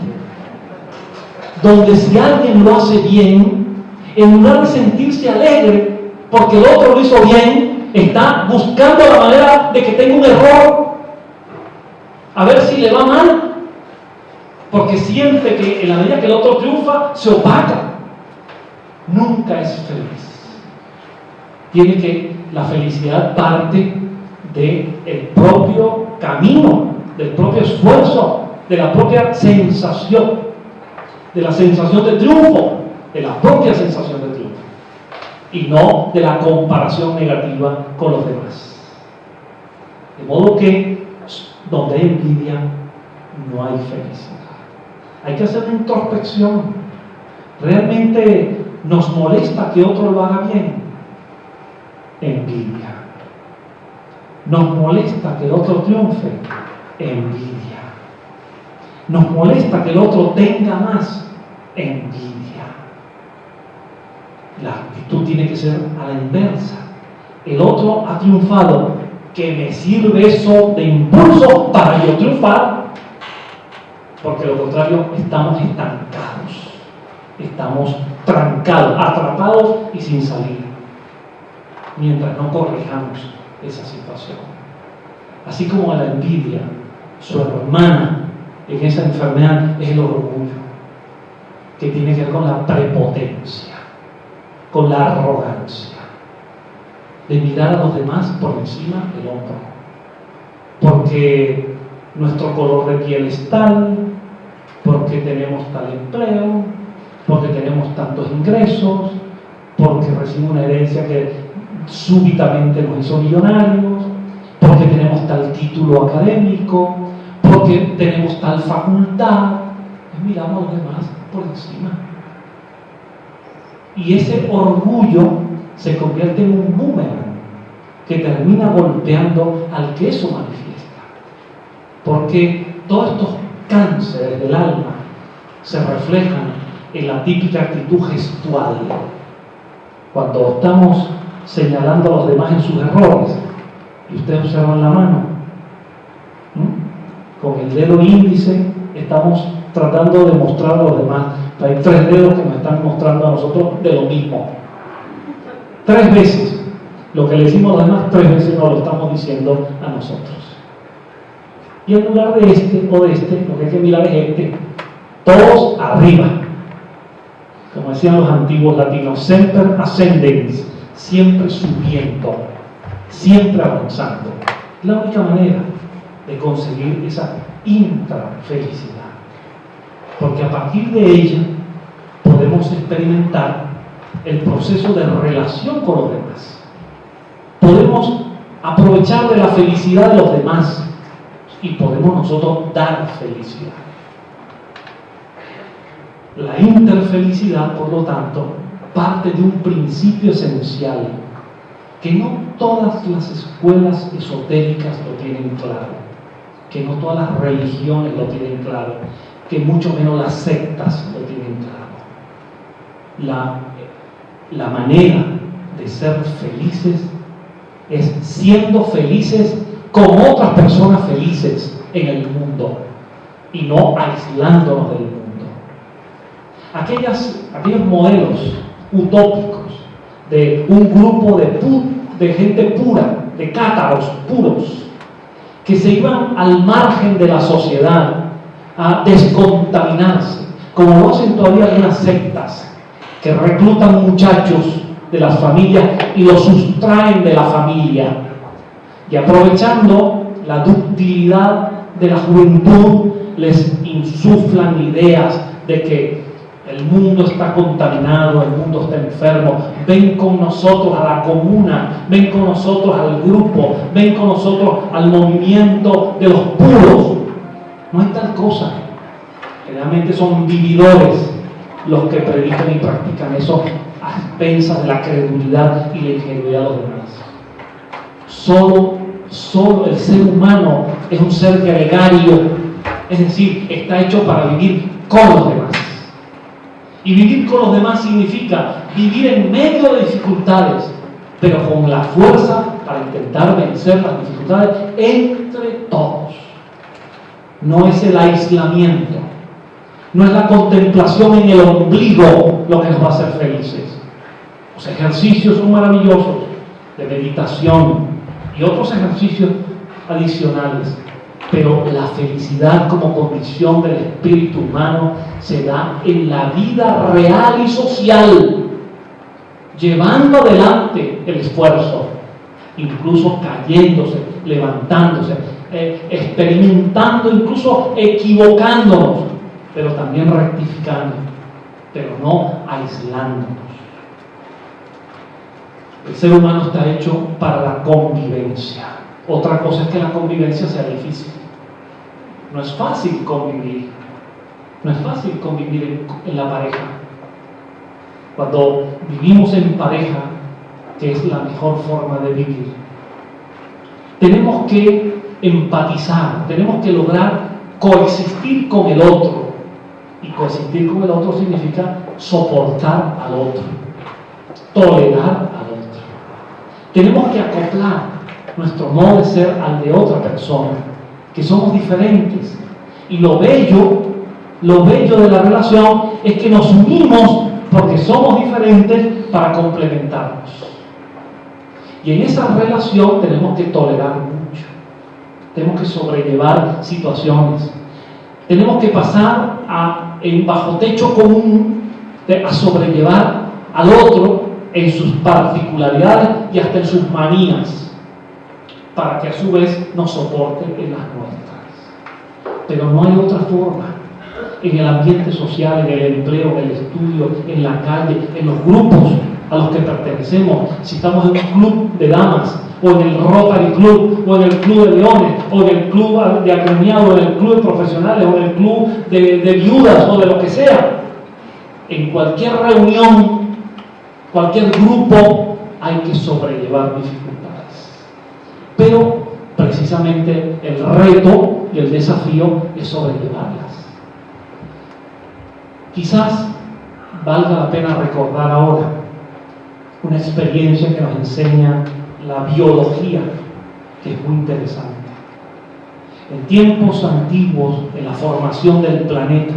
Donde si alguien lo hace bien, en lugar de sentirse alegre porque el otro lo hizo bien, está buscando la manera de que tenga un error, a ver si le va mal, porque siente que en la medida que el otro triunfa, se opaca. Nunca es feliz. La felicidad parte del propio camino, del propio esfuerzo, de la propia sensación, de la sensación de triunfo, de la propia sensación de triunfo, y no de la comparación negativa con los demás. De modo que donde hay envidia no hay felicidad. Hay que hacer una introspección. ¿Realmente nos molesta que otro lo haga bien? Envidia. ¿Nos molesta que el otro triunfe? Envidia. ¿Nos molesta que el otro tenga más? Envidia. La actitud tiene que ser a la inversa. El otro ha triunfado, que me sirve eso de impulso para yo triunfar, porque lo contrario, estamos estancados, estamos trancados, atrapados y sin salir, mientras no corrijamos esa situación. Así como la envidia, su hermana en esa enfermedad es el orgullo, que tiene que ver con la prepotencia, con la arrogancia, de mirar a los demás por encima del hombro, porque nuestro color de piel es tal, porque tenemos tal empleo, porque tenemos tantos ingresos, porque recibimos una herencia que súbitamente nos hizo millonarios, porque tenemos tal título académico, porque tenemos tal facultad. Y miramos a los demás por encima. Y ese orgullo se convierte en un boomerang que termina golpeando al que eso manifiesta. Porque todos estos cánceres del alma se reflejan en la típica actitud gestual. Cuando estamos señalando a los demás en sus errores, y ustedes observan la mano, con el dedo índice estamos tratando de mostrar a los demás. Hay 3 dedos que nos están mostrando a nosotros de lo mismo. 3 veces. Lo que le decimos a los demás 3 veces nos lo estamos diciendo a nosotros. Y en lugar de este o de este, lo que hay que mirar es este. Todos arriba. Como decían los antiguos latinos, semper ascendens, siempre subiendo, siempre avanzando. La única manera de conseguir esa intrafelicidad. Porque a partir de ella podemos experimentar el proceso de relación con los demás. Podemos aprovechar de la felicidad de los demás y podemos nosotros dar felicidad. La interfelicidad, por lo tanto, parte de un principio esencial que no todas las escuelas esotéricas lo tienen claro, que no todas las religiones lo tienen claro, que mucho menos las sectas lo tienen claro. La manera de ser felices es siendo felices con otras personas felices en el mundo y no aislándonos del mundo. Aquellos modelos utópicos de un grupo de gente pura, de cátaros puros, que se iban al margen de la sociedad a descontaminarse, como lo hacen todavía algunas sectas que reclutan muchachos de las familias y los sustraen de la familia, y aprovechando la ductilidad de la juventud les insuflan ideas de que el mundo está contaminado, el mundo está enfermo, ven con nosotros a la comuna, ven con nosotros al grupo, ven con nosotros al movimiento de los puros. No hay tal cosa. Generalmente son vividores los que predican y practican eso a expensas de la credulidad y la ingenuidad de los demás. Solo el ser humano es un ser gregario, es decir, está hecho para vivir con los demás. Y vivir con los demás significa vivir en medio de dificultades, pero con la fuerza para intentar vencer las dificultades entre todos. No es el aislamiento, no es la contemplación en el ombligo lo que nos va a hacer felices. Los ejercicios son maravillosos de meditación y otros ejercicios adicionales, pero la felicidad como condición del espíritu humano se da en la vida real y social, llevando adelante el esfuerzo, incluso cayéndose, levantándose, experimentando, incluso equivocándonos, pero también rectificando, pero no aislándonos. El ser humano está hecho para la convivencia. Otra cosa es que la convivencia sea difícil. No es fácil convivir. No es fácil convivir en la pareja. Cuando vivimos en pareja, que es la mejor forma de vivir, tenemos que empatizar, tenemos que lograr coexistir con el otro. Y coexistir con el otro significa soportar al otro, tolerar al otro. Tenemos que acoplar nuestro modo de ser al de otra persona, que somos diferentes. Y lo bello de la relación es que nos unimos porque somos diferentes para complementarnos. Y en esa relación tenemos que tolerar mucho, tenemos que sobrellevar situaciones, tenemos que pasar en bajo techo común a sobrellevar al otro en sus particularidades y hasta en sus manías, para que a su vez nos soporte en las nuestras. Pero no hay otra forma. En el ambiente social, en el empleo, en el estudio, en la calle, en los grupos a los que pertenecemos, si estamos en un club de damas, o en el Rotary Club, o en el Club de Leones, o en el Club de Agremiados, o en el Club de Profesionales, o en el Club de Viudas, o de lo que sea, en cualquier reunión, cualquier grupo, hay que sobrellevar dificultades. Pero precisamente el reto y el desafío es sobrellevarlas. Quizás valga la pena recordar ahora una experiencia que nos enseña la biología, que es muy interesante. En tiempos antiguos, en la formación del planeta,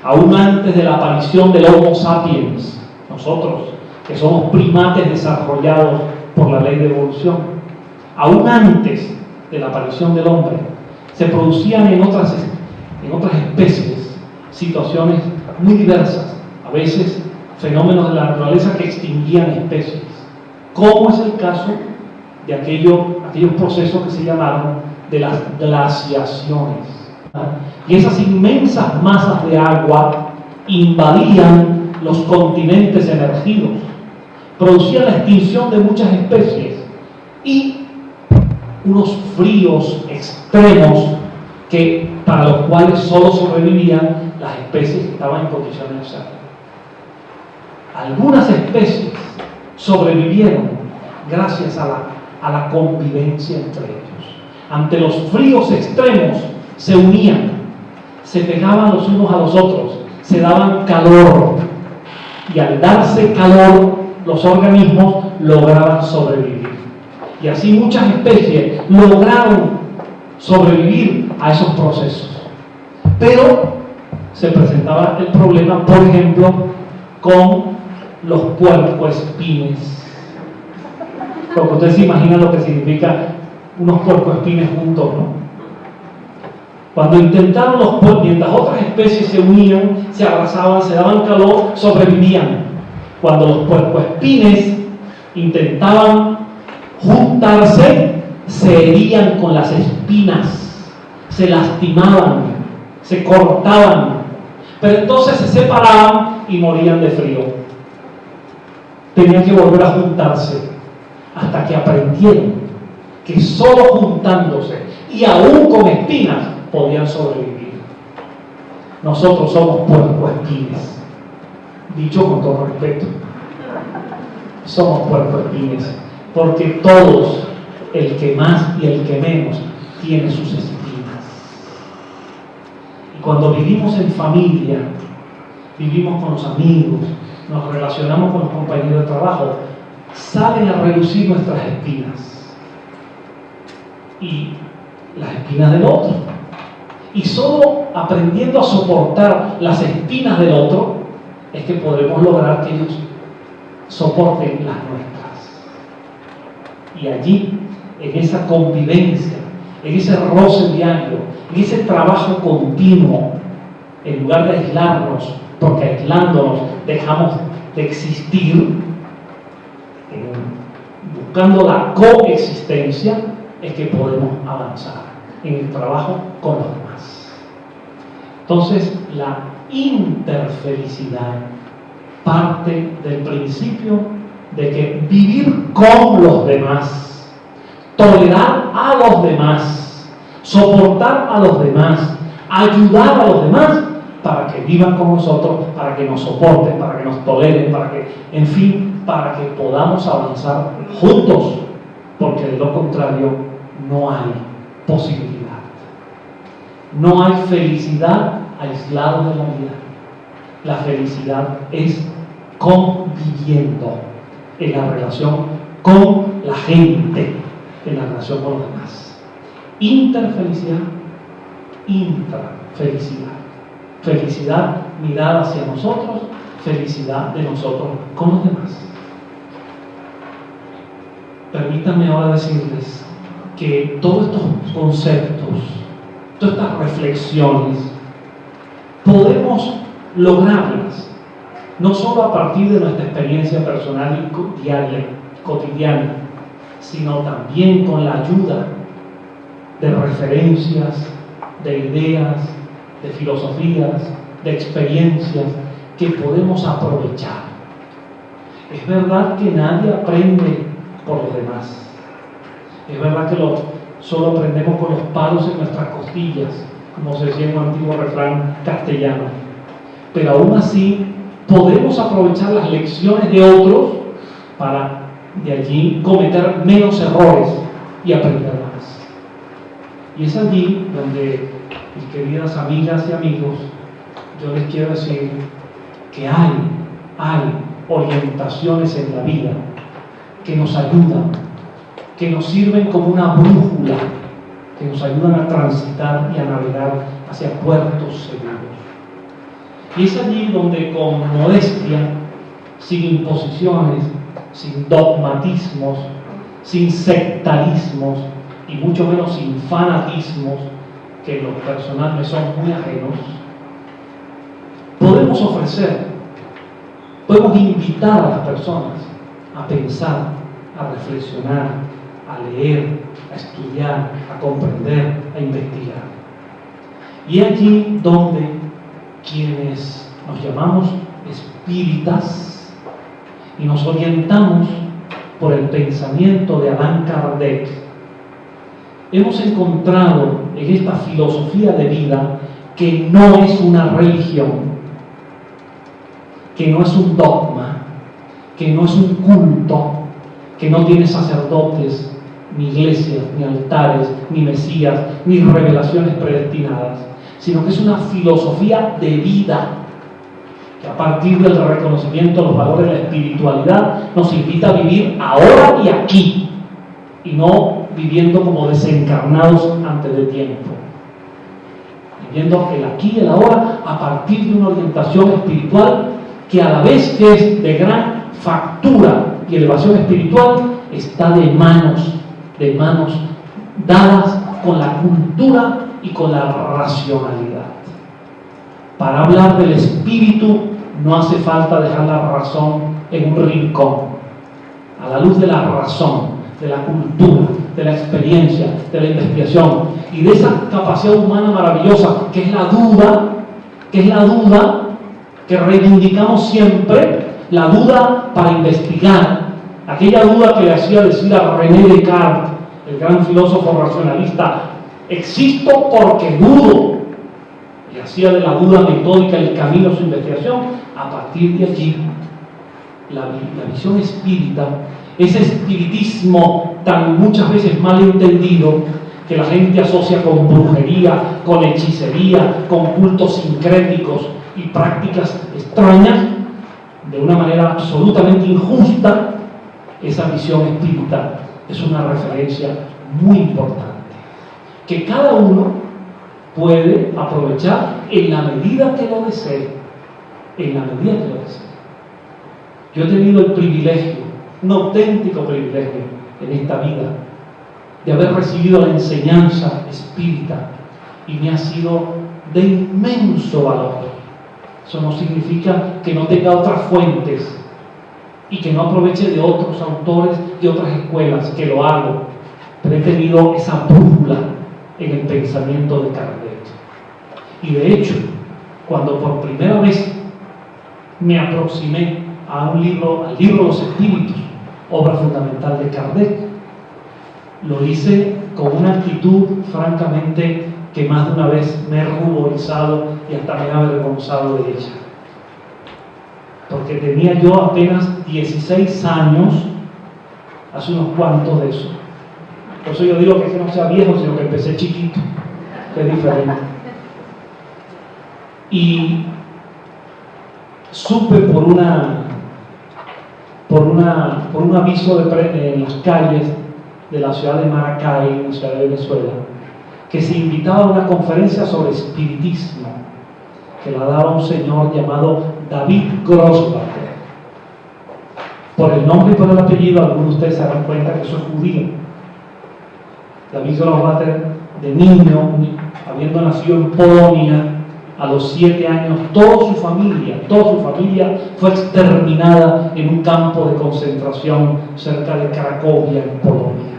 aún antes de la aparición del Homo sapiens, nosotros que somos primates desarrollados por la ley de evolución, aún antes de la aparición del hombre, se producían en otras especies situaciones muy diversas, a veces fenómenos de la naturaleza que extinguían especies, como es el caso de aquellos procesos que se llamaron de las glaciaciones. Y esas inmensas masas de agua invadían los continentes emergidos, producían la extinción de muchas especies y unos fríos extremos para los cuales solo sobrevivían las especies que estaban en condiciones de ser. Algunas especies sobrevivieron gracias a la convivencia entre ellos. Ante los fríos extremos se unían, se pegaban los unos a los otros, se daban calor, y al darse calor los organismos lograban sobrevivir. Y así muchas especies lograron sobrevivir a esos procesos. Pero se presentaba el problema, por ejemplo, con los puercoespines. Porque ustedes se imaginan lo que significa unos puercoespines juntos, ¿no? Cuando intentaron mientras otras especies se unían, se abrazaban, se daban calor, sobrevivían. Cuando los puercoespines intentaban juntarse, se herían con las espinas, se lastimaban, se cortaban, pero entonces se separaban y morían de frío. Tenían que volver a juntarse hasta que aprendieron que solo juntándose y aún con espinas podían sobrevivir. Nosotros somos puercoespines, dicho con todo respeto. Somos puercoespines, porque todos, el que más y el que menos, tiene sus espinas. Y cuando vivimos en familia, vivimos con los amigos, nos relacionamos con los compañeros de trabajo, salen a relucir nuestras espinas y las espinas del otro. Y solo aprendiendo a soportar las espinas del otro es que podremos lograr que ellos soporten las nuestras. Y allí, en esa convivencia, en ese roce diario, en ese trabajo continuo, en lugar de aislarnos, porque aislándonos dejamos de existir, buscando la coexistencia, es que podemos avanzar en el trabajo con los demás. Entonces, la interfelicidad parte del principio de que vivir con los demás, tolerar a los demás, soportar a los demás, ayudar a los demás para que vivan con nosotros, para que nos soporten, para que nos toleren, para que, en fin, para que podamos avanzar juntos, porque de lo contrario no hay posibilidad. No hay felicidad aislada de la vida. La felicidad es conviviendo en la relación con la gente, en la relación con los demás. Interfelicidad, intrafelicidad. Felicidad mirada hacia nosotros, felicidad de nosotros con los demás. Permítanme ahora decirles que todos estos conceptos, todas estas reflexiones, podemos lograrlas no solo a partir de nuestra experiencia personal y diaria, cotidiana, sino también con la ayuda de referencias, de ideas, de filosofías, de experiencias que podemos aprovechar. Es verdad que nadie aprende por los demás. Es verdad que solo aprendemos con los palos en nuestras costillas, como se decía en un antiguo refrán castellano. Pero aún así podemos aprovechar las lecciones de otros para de allí cometer menos errores y aprender más. Y es allí donde, mis queridas amigas y amigos, yo les quiero decir que hay orientaciones en la vida que nos ayudan, que nos sirven como una brújula, que nos ayudan a transitar y a navegar hacia puertos seguros. Y es allí donde con modestia, sin imposiciones, sin dogmatismos, sin sectarismos y mucho menos sin fanatismos, que en lo personal me son muy ajenos, podemos ofrecer, podemos invitar a las personas a pensar, a reflexionar, a leer, a estudiar, a comprender, a investigar. Y allí donde quienes nos llamamos espíritas y nos orientamos por el pensamiento de Allan Kardec, hemos encontrado en esta filosofía de vida que no es una religión, que no es un dogma, que no es un culto, que no tiene sacerdotes, ni iglesias, ni altares, ni mesías, ni revelaciones predestinadas, sino que es una filosofía de vida que a partir del reconocimiento de los valores de la espiritualidad nos invita a vivir ahora y aquí, y no viviendo como desencarnados antes de tiempo, viviendo el aquí y el ahora a partir de una orientación espiritual que, a la vez que es de gran factura y elevación espiritual, está de manos dadas con la cultura y con la racionalidad. Para hablar del espíritu no hace falta dejar la razón en un rincón. A la luz de la razón, de la cultura, de la experiencia, de la investigación y de esa capacidad humana maravillosa que es la duda que reivindicamos siempre, la duda para investigar, aquella duda que le hacía decir a René Descartes, el gran filósofo racionalista: existo porque dudo, y hacía de la duda metódica el camino a su investigación. A partir de allí, la visión espírita, ese espiritismo tan muchas veces mal entendido, que la gente asocia con brujería, con hechicería, con cultos sincréticos y prácticas extrañas, de una manera absolutamente injusta, esa visión espírita es una referencia muy importante, que cada uno puede aprovechar en la medida que lo desee, Yo he tenido el privilegio, un auténtico privilegio en esta vida, de haber recibido la enseñanza espírita, y me ha sido de inmenso valor. Eso no significa que no tenga otras fuentes y que no aproveche de otros autores, de otras escuelas, que lo hago, pero he tenido esa brújula en el pensamiento de Kardec. Y de hecho, cuando por primera vez me aproximé al libro de los espíritus, obra fundamental de Kardec, lo hice con una actitud francamente que más de una vez me he ruborizado y hasta me he avergonzado de ella, porque tenía yo apenas 16 años, hace unos cuantos de eso. Por eso yo digo que no sea viejo, sino que empecé chiquito, que es diferente. Y supe por un aviso en las calles de la ciudad de Maracay, en la ciudad de Venezuela, que se invitaba a una conferencia sobre espiritismo, que la daba un señor llamado David Grossbacher. Por el nombre y por el apellido, algunos de ustedes se darán cuenta que eso es judío. David Grossbacher, de niño, habiendo nacido en Polonia, a los 7 años, toda su familia fue exterminada en un campo de concentración cerca de Cracovia, en Polonia.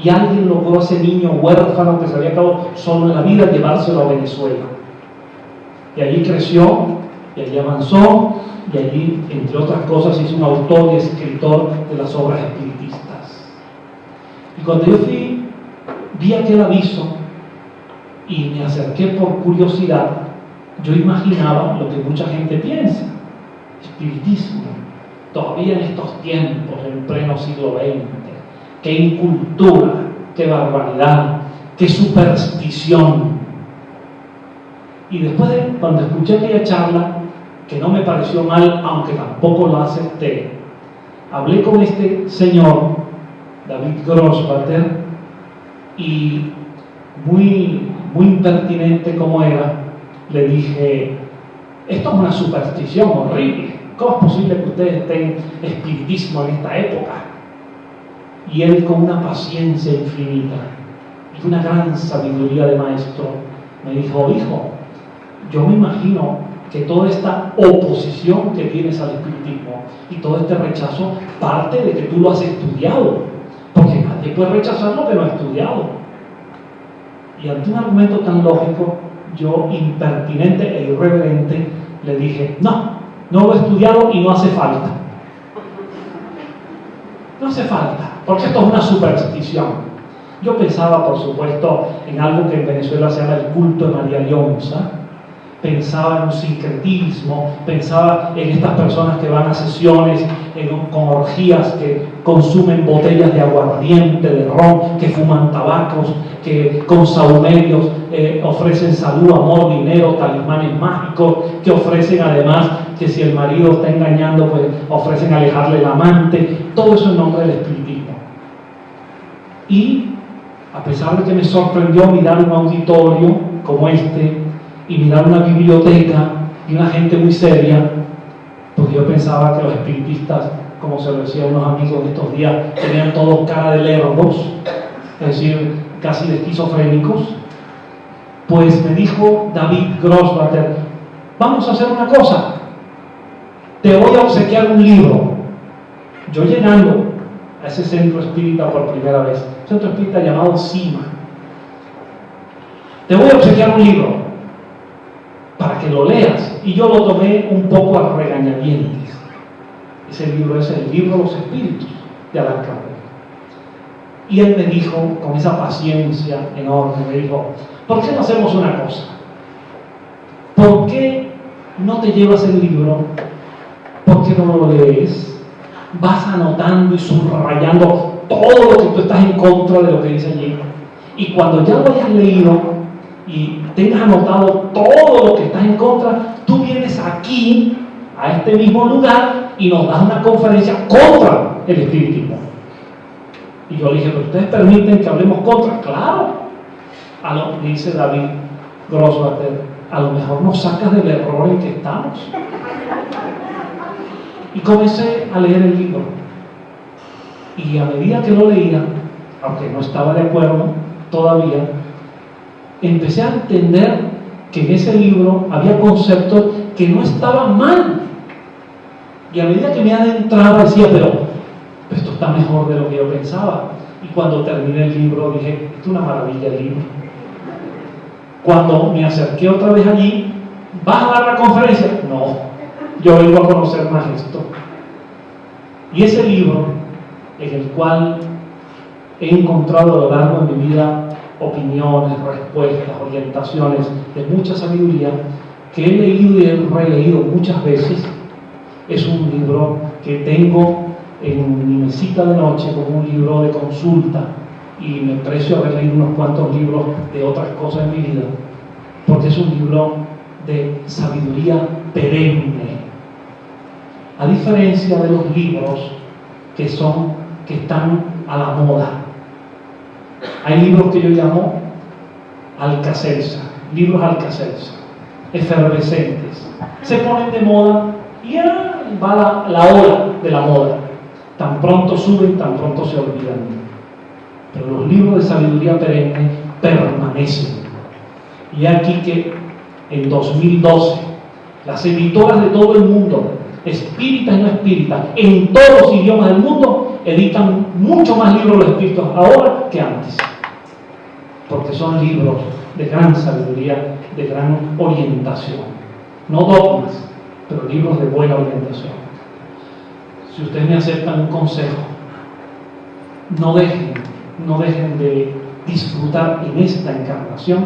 Y alguien logró a ese niño huérfano que se había quedado solo en la vida llevárselo a Venezuela. Y allí creció, y allí avanzó, y allí, entre otras cosas, hizo un autor y escritor de las obras espiritistas. Y cuando yo vi aquel aviso y me acerqué por curiosidad, yo imaginaba lo que mucha gente piensa: espiritismo, todavía en estos tiempos, en pleno siglo XX, qué incultura, qué barbaridad, qué superstición. Y después cuando escuché aquella charla, que no me pareció mal, aunque tampoco la acepté, hablé con este señor, David Grossbacher, y muy impertinente como era, le dije: esto es una superstición horrible, ¿cómo es posible que ustedes estén espiritismo en esta época? Y él, con una paciencia infinita y una gran sabiduría de maestro, me dijo: hijo, yo me imagino que toda esta oposición que tienes al espiritismo y todo este rechazo parte de que tú lo has estudiado, porque nadie puede rechazar lo que no ha estudiado. Y ante un argumento tan lógico, yo, impertinente e irreverente, le dije: no lo he estudiado y no hace falta. No hace falta, porque esto es una superstición. Yo pensaba, por supuesto, en algo que en Venezuela se llama el culto de María Leonza, pensaba en un sincretismo, pensaba en estas personas que van a sesiones con orgías, que consumen botellas de aguardiente, de ron, que fuman tabacos, que con sahumerios ofrecen salud, amor, dinero, talismanes mágicos, que ofrecen además que si el marido está engañando, pues ofrecen alejarle el amante, todo eso en nombre del espiritismo. Y a pesar de que me sorprendió mirar un auditorio como este, y mirar una biblioteca y una gente muy seria, porque yo pensaba que los espiritistas, como se lo decía a unos amigos estos días, tenían todos cara de lerdos, es decir, casi de esquizofrénicos. Pues me dijo David Grossbacher: vamos a hacer una cosa, te voy a obsequiar un libro. Yo llegando a ese centro espírita por primera vez, centro espírita llamado Cima, te voy a obsequiar un libro para que lo leas. Y yo lo tomé un poco a regañadientes. Ese libro es el libro de los espíritus de Allan Kardec. Y él me dijo, con esa paciencia enorme, me dijo: ¿por qué no hacemos una cosa? ¿Por qué no te llevas el libro? ¿Por qué no lo lees? Vas anotando y subrayando todo lo que tú estás en contra de lo que dice allí. Y cuando ya lo hayas leído y tengas anotado todo lo que estás en contra, tú vienes aquí, a este mismo lugar, y nos das una conferencia contra el espiritismo. Y yo le dije: ¿pero ustedes permiten que hablemos contra? Claro. Dice David Grossbacher: a lo mejor nos sacas del error en que estamos. Y comencé a leer el libro. Y a medida que lo leía, aunque no estaba de acuerdo todavía, empecé a entender que en ese libro había conceptos que no estaban mal. Y a medida que me adentraba decía: pero esto está mejor de lo que yo pensaba. Y cuando terminé el libro dije: esto es una maravilla el libro. Cuando me acerqué otra vez allí: ¿vas a dar la conferencia? No, yo vengo a conocer más esto. Y ese libro, en el cual he encontrado a lo largo de mi vida opiniones, respuestas, orientaciones de mucha sabiduría, que he leído y he releído muchas veces, es un libro que tengo en mi mesita de noche como un libro de consulta, y me aprecio haber leído unos cuantos libros de otras cosas en mi vida, porque es un libro de sabiduría perenne, a diferencia de los libros que están a la moda. Hay libros que yo llamo Alcacelsa, libros Alcacelsa, efervescentes, se ponen de moda y va la ola de la moda, tan pronto suben, tan pronto se olvidan. Pero los libros de sabiduría perenne permanecen. Y aquí que en 2012 las editoras de todo el mundo, espíritas y no espíritas, en todos los idiomas del mundo, editan mucho más libros de los espíritus ahora que antes, porque son libros de gran sabiduría, de gran orientación, no dogmas, pero libros de buena orientación. Si ustedes me aceptan un consejo, no dejen de disfrutar en esta encarnación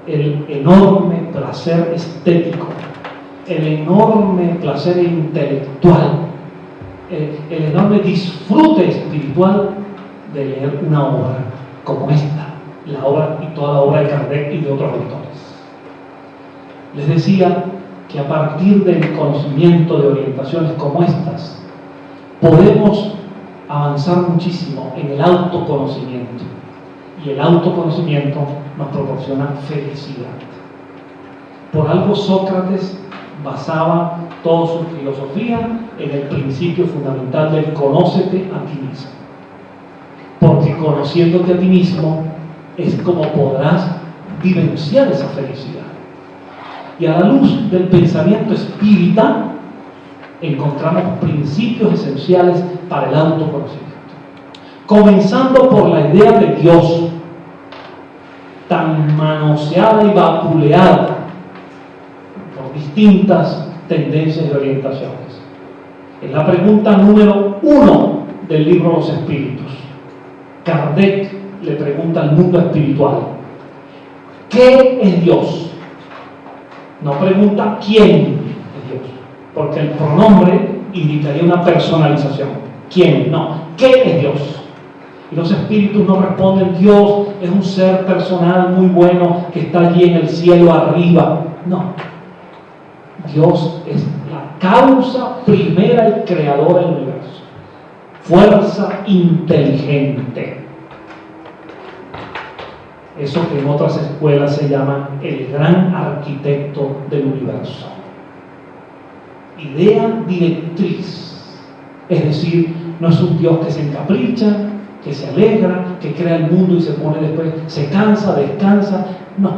el enorme placer estético, el enorme placer intelectual, el enorme disfrute espiritual de leer una obra como esta, la obra y toda la obra de Kardec y de otros autores. Les decía que a partir del conocimiento de orientaciones como estas, podemos avanzar muchísimo en el autoconocimiento, y el autoconocimiento nos proporciona felicidad. Por algo Sócrates basaba toda su filosofía en el principio fundamental del conócete a ti mismo, porque conociéndote a ti mismo es como podrás vivenciar esa felicidad. Y a la luz del pensamiento espírita encontramos principios esenciales para el autoconocimiento, comenzando por la idea de Dios, tan manoseada y vapuleada por distintas tendencias y orientaciones. Es la pregunta número 1 del libro Los Espíritus. Kardec le pregunta al mundo espiritual, ¿qué es Dios? No pregunta quién es Dios, porque el pronombre indicaría una personalización. ¿Quién? No. ¿Qué es Dios? Y los espíritus no responden, Dios es un ser personal muy bueno que está allí en el cielo arriba. No. Dios es la causa primera y creadora del universo. Fuerza inteligente. Eso que en otras escuelas se llama el gran arquitecto del universo. Idea directriz. Es decir, no es un Dios que se encapricha, que se alegra, que crea el mundo y se pone después, se cansa, descansa. No.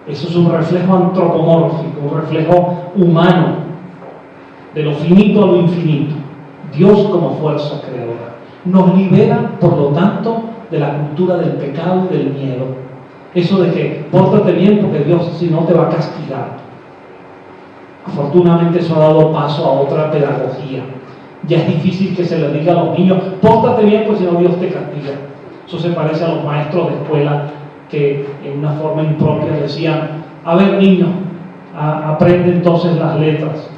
Eso es un reflejo antropomórfico, un reflejo humano, de lo finito a lo infinito. Dios como fuerza creadora. Nos libera, por lo tanto, de la cultura del pecado y del miedo. Eso de que pórtate bien porque Dios si no te va a castigar. Afortunadamente eso ha dado paso a otra pedagogía. Ya es difícil que se le diga a los niños, pórtate bien pues si no Dios te castiga. Eso se parece a los maestros de escuela que en una forma impropia decían, a ver niño, aprende entonces las letras.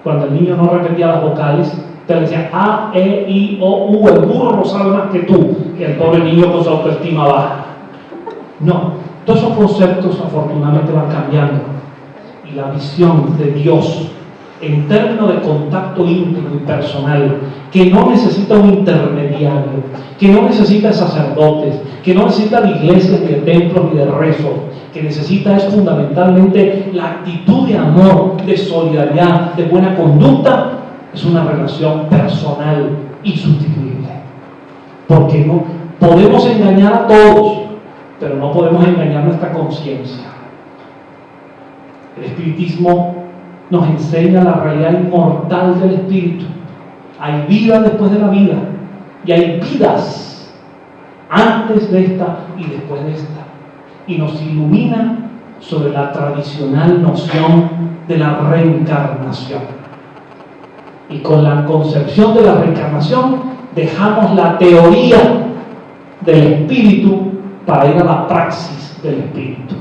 Cuando el niño no repetía las vocales, te decían A, E, I, O, U, el burro no sabe más que tú, que el pobre niño con su autoestima baja. No, todos esos conceptos afortunadamente van cambiando. Y la visión de Dios en términos de contacto íntimo y personal, que no necesita un intermediario, que no necesita sacerdotes, que no necesita de iglesias, ni de templos, ni de rezos, que necesita es fundamentalmente la actitud de amor, de solidaridad, de buena conducta, es una relación personal insustituible. Porque no podemos engañar a todos, pero no podemos engañar nuestra conciencia. El espiritismo nos enseña la realidad inmortal del espíritu. Hay vida después de la vida y hay vidas antes de esta y después de esta, y nos ilumina sobre la tradicional noción de la reencarnación. Y con la concepción de la reencarnación dejamos la teoría del espíritu para ir a la praxis del espíritu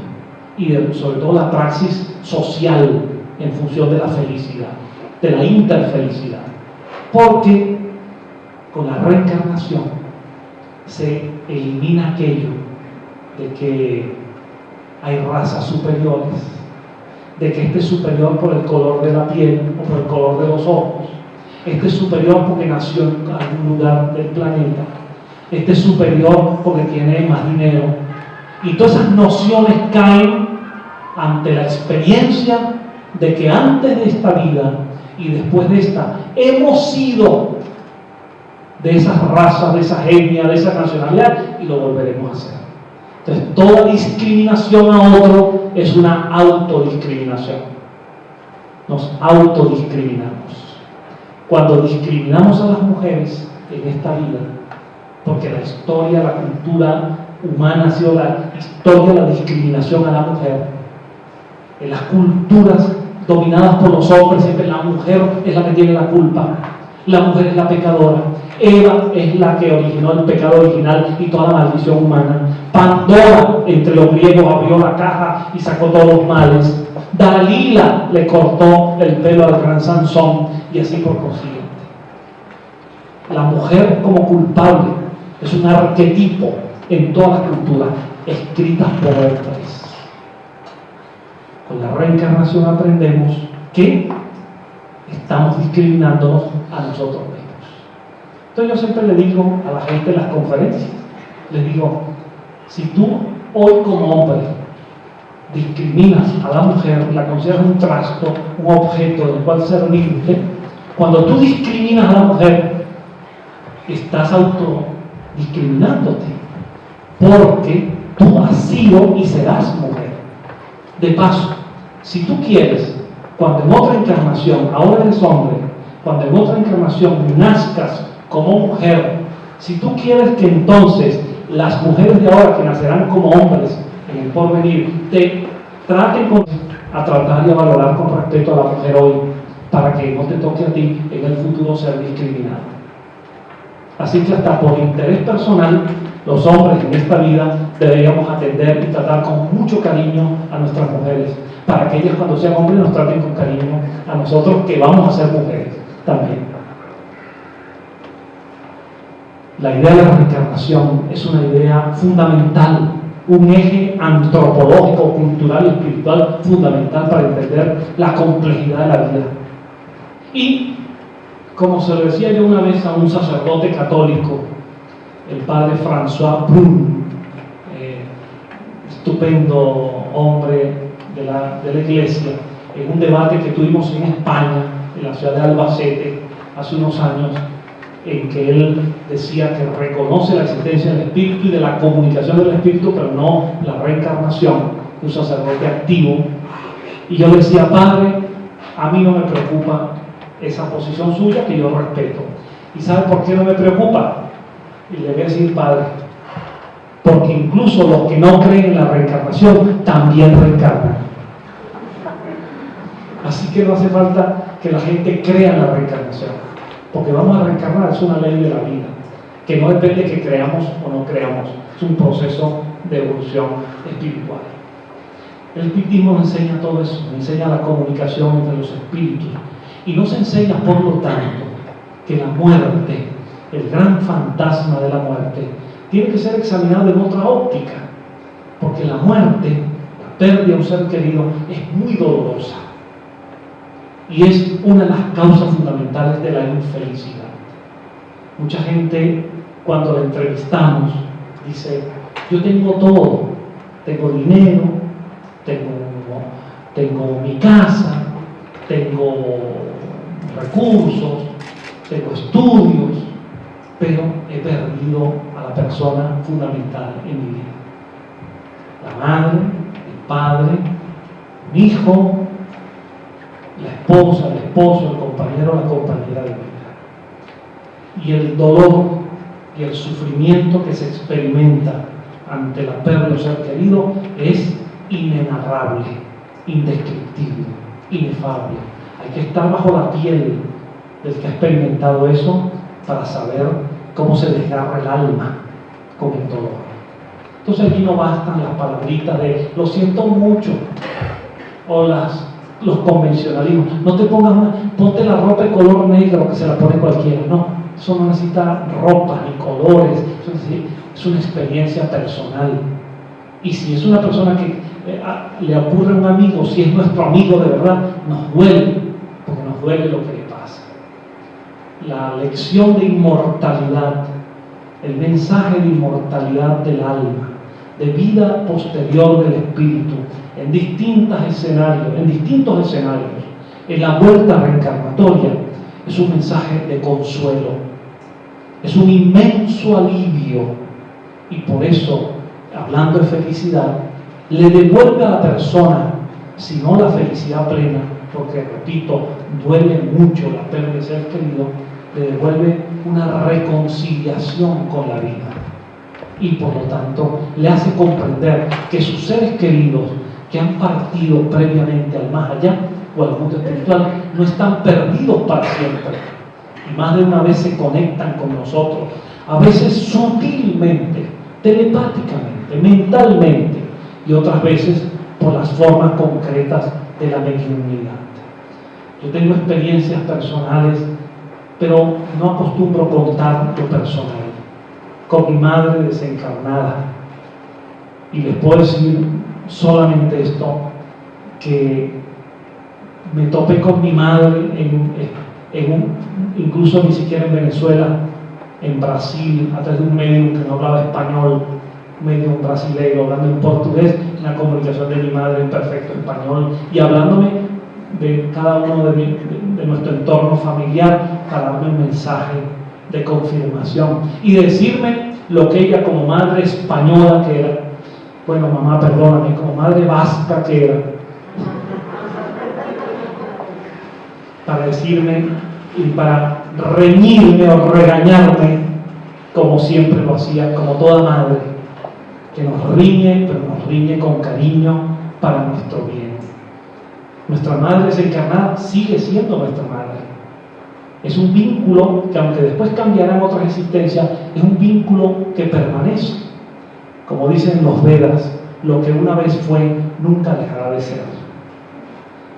y sobre todo la praxis social en función de la felicidad, de la interfelicidad. Porque con la reencarnación se elimina aquello de que hay razas superiores, de que este es superior por el color de la piel o por el color de los ojos, este es superior porque nació en algún lugar del planeta, este es superior porque tiene más dinero, y todas esas nociones caen ante la experiencia de que antes de esta vida y después de esta hemos sido de esas razas, de esa etnia, de esa nacionalidad, y lo volveremos a hacer. Entonces toda discriminación a otro es una autodiscriminación. Nos autodiscriminamos cuando discriminamos a las mujeres en esta vida, porque la historia, la cultura humana ha sido la historia de la discriminación a la mujer. En las culturas dominadas por los hombres, siempre la mujer es la que tiene la culpa, la mujer es la pecadora, Eva es la que originó el pecado original y toda la maldición humana, Pandora entre los griegos abrió la caja y sacó todos los males, Dalila le cortó el pelo al gran Sansón y así por consiguiente. La mujer como culpable es un arquetipo en todas las culturas escritas por hombres. Con la reencarnación aprendemos que estamos discriminándonos a nosotros mismos. Entonces yo siempre le digo a la gente en las conferencias, les digo, si tú hoy como hombre discriminas a la mujer, la consideras un trasto, un objeto del cual servirte, cuando tú discriminas a la mujer, estás autodiscriminándote, porque tú has sido y serás mujer. De paso, si tú quieres, cuando en otra encarnación, ahora eres hombre, cuando en otra encarnación nazcas como mujer, si tú quieres que entonces las mujeres de ahora que nacerán como hombres en el porvenir te traten a tratar y a valorar con respeto a la mujer hoy, para que no te toque a ti en el futuro ser discriminado. Así que hasta por interés personal los hombres en esta vida deberíamos atender y tratar con mucho cariño a nuestras mujeres, para que ellas cuando sean hombres nos traten con cariño a nosotros que vamos a ser mujeres también. La idea de la reencarnación es una idea fundamental, un eje antropológico, cultural y espiritual fundamental para entender la complejidad de la vida. Y, como se lo decía yo una vez a un sacerdote católico, el padre François Brun, estupendo hombre de la iglesia, en un debate que tuvimos en España, en la ciudad de Albacete, hace unos años, en que él decía que reconoce la existencia del espíritu y de la comunicación del espíritu, pero no la reencarnación, un sacerdote activo. Y yo decía, padre, a mí no me preocupa esa posición suya, que yo respeto. ¿Y sabe por qué no me preocupa? Y le voy a decir, padre, porque incluso los que no creen en la reencarnación también reencarnan. Así que no hace falta que la gente crea en la reencarnación, porque vamos a reencarnar, es una ley de la vida, que no depende de que creamos o no creamos, es un proceso de evolución espiritual. El espiritismo nos enseña todo eso, nos enseña la comunicación entre los espíritus, y nos enseña, por lo tanto, que la muerte, el gran fantasma de la muerte, tiene que ser examinado en otra óptica, porque la muerte, la pérdida de un ser querido, es muy dolorosa y es una de las causas fundamentales de la infelicidad. Mucha gente, cuando la entrevistamos, dice, yo tengo todo, tengo dinero, tengo mi casa, tengo recursos, tengo estudios, pero he perdido a la persona fundamental en mi vida. La madre, el padre, un hijo, la esposa, el esposo, el compañero, la compañera de vida. Y el dolor y el sufrimiento que se experimenta ante la pérdida de un ser querido es inenarrable, indescriptible, inefable. Hay que estar bajo la piel del que ha experimentado eso para saber cómo se desgarra el alma con el dolor. Entonces aquí no bastan las palabritas de lo siento mucho o los convencionalismos. No te pongas ponte la ropa de color negro que se la pone cualquiera. No, eso no necesita ropa ni colores, eso es una experiencia personal. Y si es una persona que le ocurre a un amigo, si es nuestro amigo de verdad, nos duele, porque nos duele lo que le pasa. La lección de inmortalidad, el mensaje de inmortalidad del alma, de vida posterior del espíritu, en distintos escenarios, en la vuelta reencarnatoria, es un mensaje de consuelo, es un inmenso alivio, y por eso, hablando de felicidad, le devuelve a la persona, si no la felicidad plena, porque repito, duele mucho la pérdida de ser querido, le devuelve una reconciliación con la vida, y por lo tanto le hace comprender que sus seres queridos que han partido previamente al más allá o al mundo espiritual no están perdidos para siempre, y más de una vez se conectan con nosotros, a veces sutilmente, telepáticamente, mentalmente, y otras veces por las formas concretas de la mediunidad. Yo tengo experiencias personales, pero no acostumbro contar lo personal, con mi madre desencarnada, y les puedo decir solamente esto, que me topé con mi madre incluso ni siquiera en Venezuela, en Brasil, a través de un médium que no hablaba español, un médium brasileño hablando en portugués, en la comunicación de mi madre en perfecto español, y hablándome de cada uno de nuestro entorno familiar para darme un mensaje de confirmación y decirme lo que ella como madre española que era, bueno, mamá, perdóname, como madre vasca que era, para decirme y para reñirme o regañarme, como siempre lo hacía, como toda madre, que nos riñe, pero nos riñe con cariño para nuestro bien. Nuestra madre desencarnada sigue siendo nuestra madre, Es un vínculo que, aunque después cambiará en otras existencias, es un vínculo que permanece. Como dicen los Vedas, lo que una vez fue, nunca dejará de ser.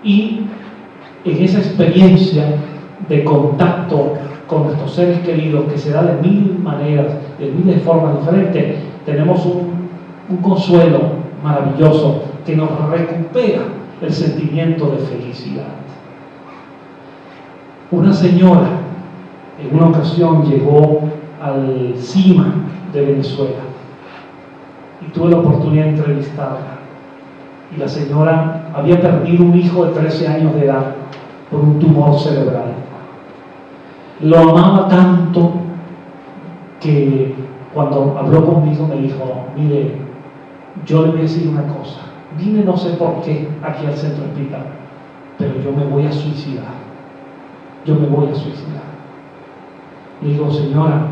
Y en esa experiencia de contacto con nuestros seres queridos, que se da de mil maneras, de miles de formas diferentes, tenemos un consuelo maravilloso que nos recupera el sentimiento de felicidad. Una señora en una ocasión llegó al CIMA de Venezuela y tuve la oportunidad de entrevistarla. Y la señora había perdido un hijo de 13 años de edad por un tumor cerebral. Lo amaba tanto que cuando habló conmigo me dijo: mire, yo le voy a decir una cosa, vine no sé por qué aquí al centro espírita, pero yo me voy a suicidar. Yo me voy a suicidar. Le digo: señora,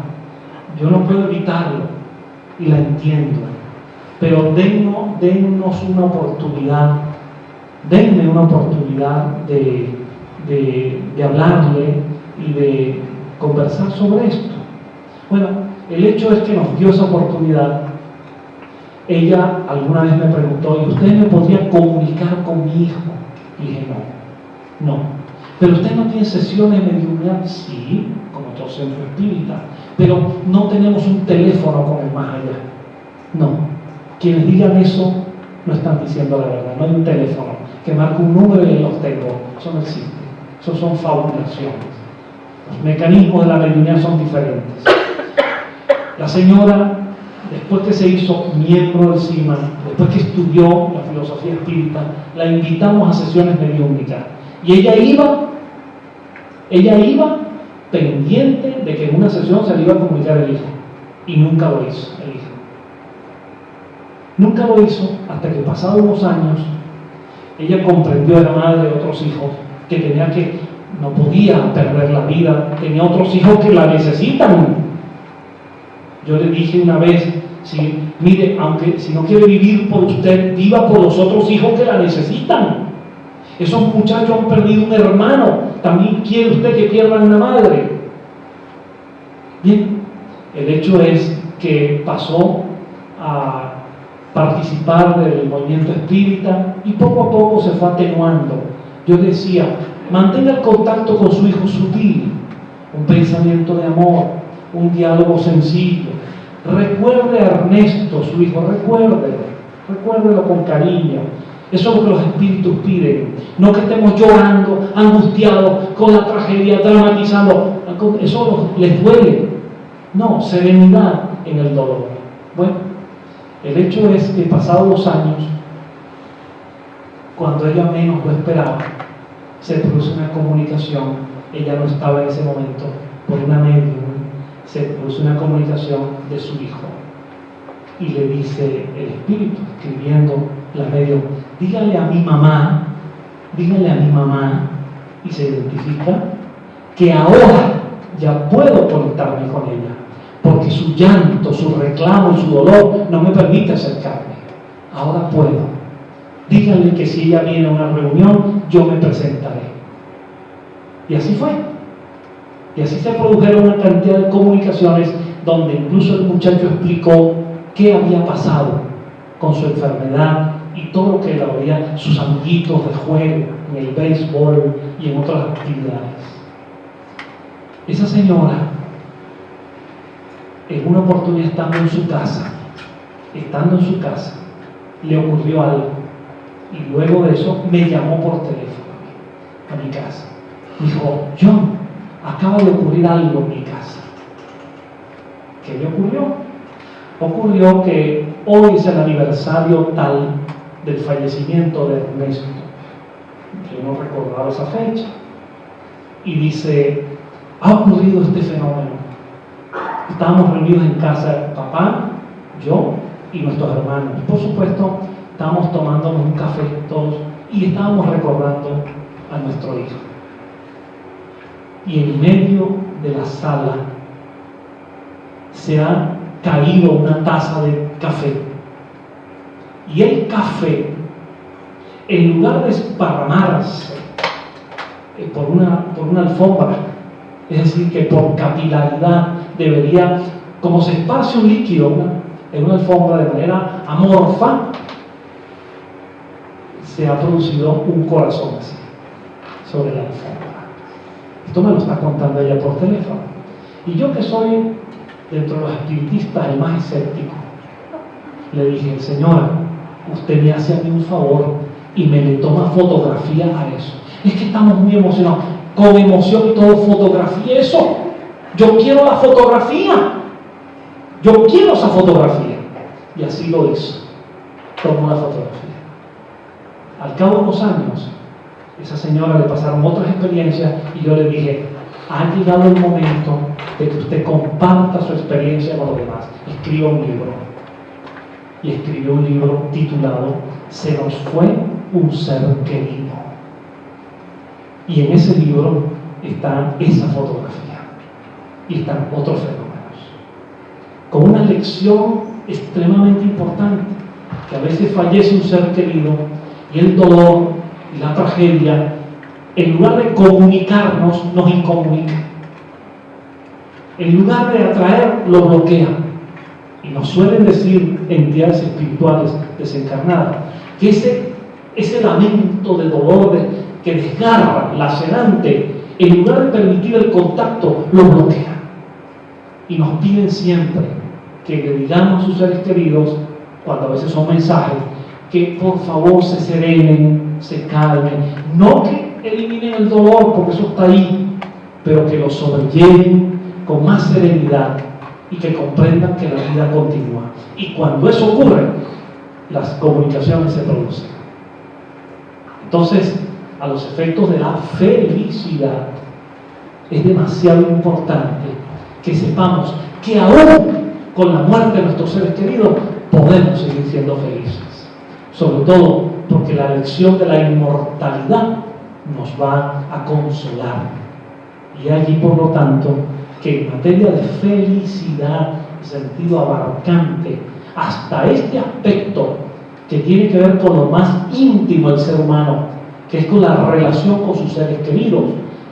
yo no puedo evitarlo y la entiendo, pero dennos una oportunidad, denme una oportunidad de hablarle y de conversar sobre esto. Bueno, el hecho es que nos dio esa oportunidad. Ella alguna vez me preguntó: ¿y usted me podría comunicar con mi hijo? Y dije: no. ¿Pero usted no tiene sesiones mediunidad? Sí, como otro centro espírita, pero no tenemos un teléfono con el más allá. No, quienes digan eso no están diciendo la verdad. No hay un teléfono que marque un número y los tengo. Eso no existe. Eso son fabulaciones. Los mecanismos de la mediunidad son diferentes. La señora, después que se hizo miembro del CIMA, después que estudió la filosofía espírita, la invitamos a sesiones mediúnicas. Y ella iba pendiente de que en una sesión se le iba a comunicar el hijo. Y nunca lo hizo el hijo. Nunca lo hizo hasta que, pasados unos años, ella comprendió, era madre de otros hijos, que no podía perder la vida, tenía otros hijos que la necesitan. Yo le dije una vez: mire, aunque si no quiere vivir por usted, viva por los otros hijos que la necesitan. Esos muchachos han perdido un hermano, también quiere usted que pierdan una madre. Bien, el hecho es que pasó a participar del movimiento espírita y poco a poco se fue atenuando. Yo decía: mantenga el contacto con su hijo sutil, un pensamiento de amor, un diálogo sencillo. Recuerde a Ernesto, su hijo, recuérdelo con cariño. Eso es lo que los espíritus piden. No que estemos llorando, angustiados, con la tragedia, dramatizando. Eso les duele. No, serenidad en el dolor. Bueno, el hecho es que pasados los años, cuando ella menos lo esperaba, se produce una comunicación. Ella no estaba en ese momento, por una medium, se produce una comunicación de su hijo. Y le dice el espíritu, escribiendo la medium: dígale a mi mamá, y se identifica, que ahora ya puedo conectarme con ella, porque su llanto, su reclamo y su dolor no me permite acercarme. Ahora puedo. Díganle que si ella viene a una reunión, yo me presentaré. Y así fue. Y así se produjeron una cantidad de comunicaciones donde incluso el muchacho explicó qué había pasado con su enfermedad y todo lo que él había, sus amiguitos de juego, en el béisbol y en otras actividades. Esa señora, en una oportunidad estando en su casa, le ocurrió algo. Y luego de eso me llamó por teléfono a mi casa. Dijo: John, acaba de ocurrir algo en mi casa. ¿Qué le ocurrió? Ocurrió que hoy es el aniversario tal del fallecimiento de Ernesto. Yo no recordaba esa fecha. Y dice: ha ocurrido este fenómeno. Estábamos reunidos en casa, papá, yo y nuestros hermanos. Por supuesto, estábamos tomándonos un café todos y estábamos recordando a nuestro hijo. Y en medio de la sala se ha caído una taza de café. Y el café, en lugar de esparramarse por una alfombra, Es decir, que por capilaridad debería, como se esparce un líquido en una alfombra de manera amorfa, se ha producido un corazón así, sobre la alfombra. Esto me lo está contando ella por teléfono. Y yo, que soy, dentro de los espiritistas, el más escéptico, le dije: señora, usted me hace a mí un favor y me le toma fotografía a eso. Es que estamos muy emocionados. Con emoción y todo, fotografía eso. Yo quiero la fotografía. Yo quiero esa fotografía. Y así lo hizo. Tomó la fotografía. Al cabo de unos años, esa señora le pasaron otras experiencias y yo le dije: ha llegado el momento de que usted comparta su experiencia con los demás. Escriba un libro. Y escribió un libro titulado Se nos fue un ser querido. Y en ese libro está esa fotografía y están otros fenómenos, con una lección extremadamente importante: que a veces fallece un ser querido y el dolor y la tragedia, en lugar de comunicarnos, nos incomunica. En lugar de atraer, lo bloquea. Y nos suelen decir entidades espirituales desencarnadas que ese lamento de dolor que desgarra, lacerante, en lugar de permitir el contacto, lo bloquea. Y nos piden siempre que le digamos a sus seres queridos, cuando a veces son mensajes, que por favor se serenen, se calmen. No que eliminen el dolor, porque eso está ahí, pero que lo sobrelleven con más serenidad y que comprendan que la vida continúa. Y cuando eso ocurre, las comunicaciones se producen. Entonces, a los efectos de la felicidad, es demasiado importante que sepamos que aún con la muerte de nuestros seres queridos podemos seguir siendo felices. Sobre todo porque la lección de la inmortalidad nos va a consolar. Y allí, por lo tanto, que en materia de felicidad, sentido abarcante, hasta este aspecto que tiene que ver con lo más íntimo del ser humano, que es con la relación con sus seres queridos,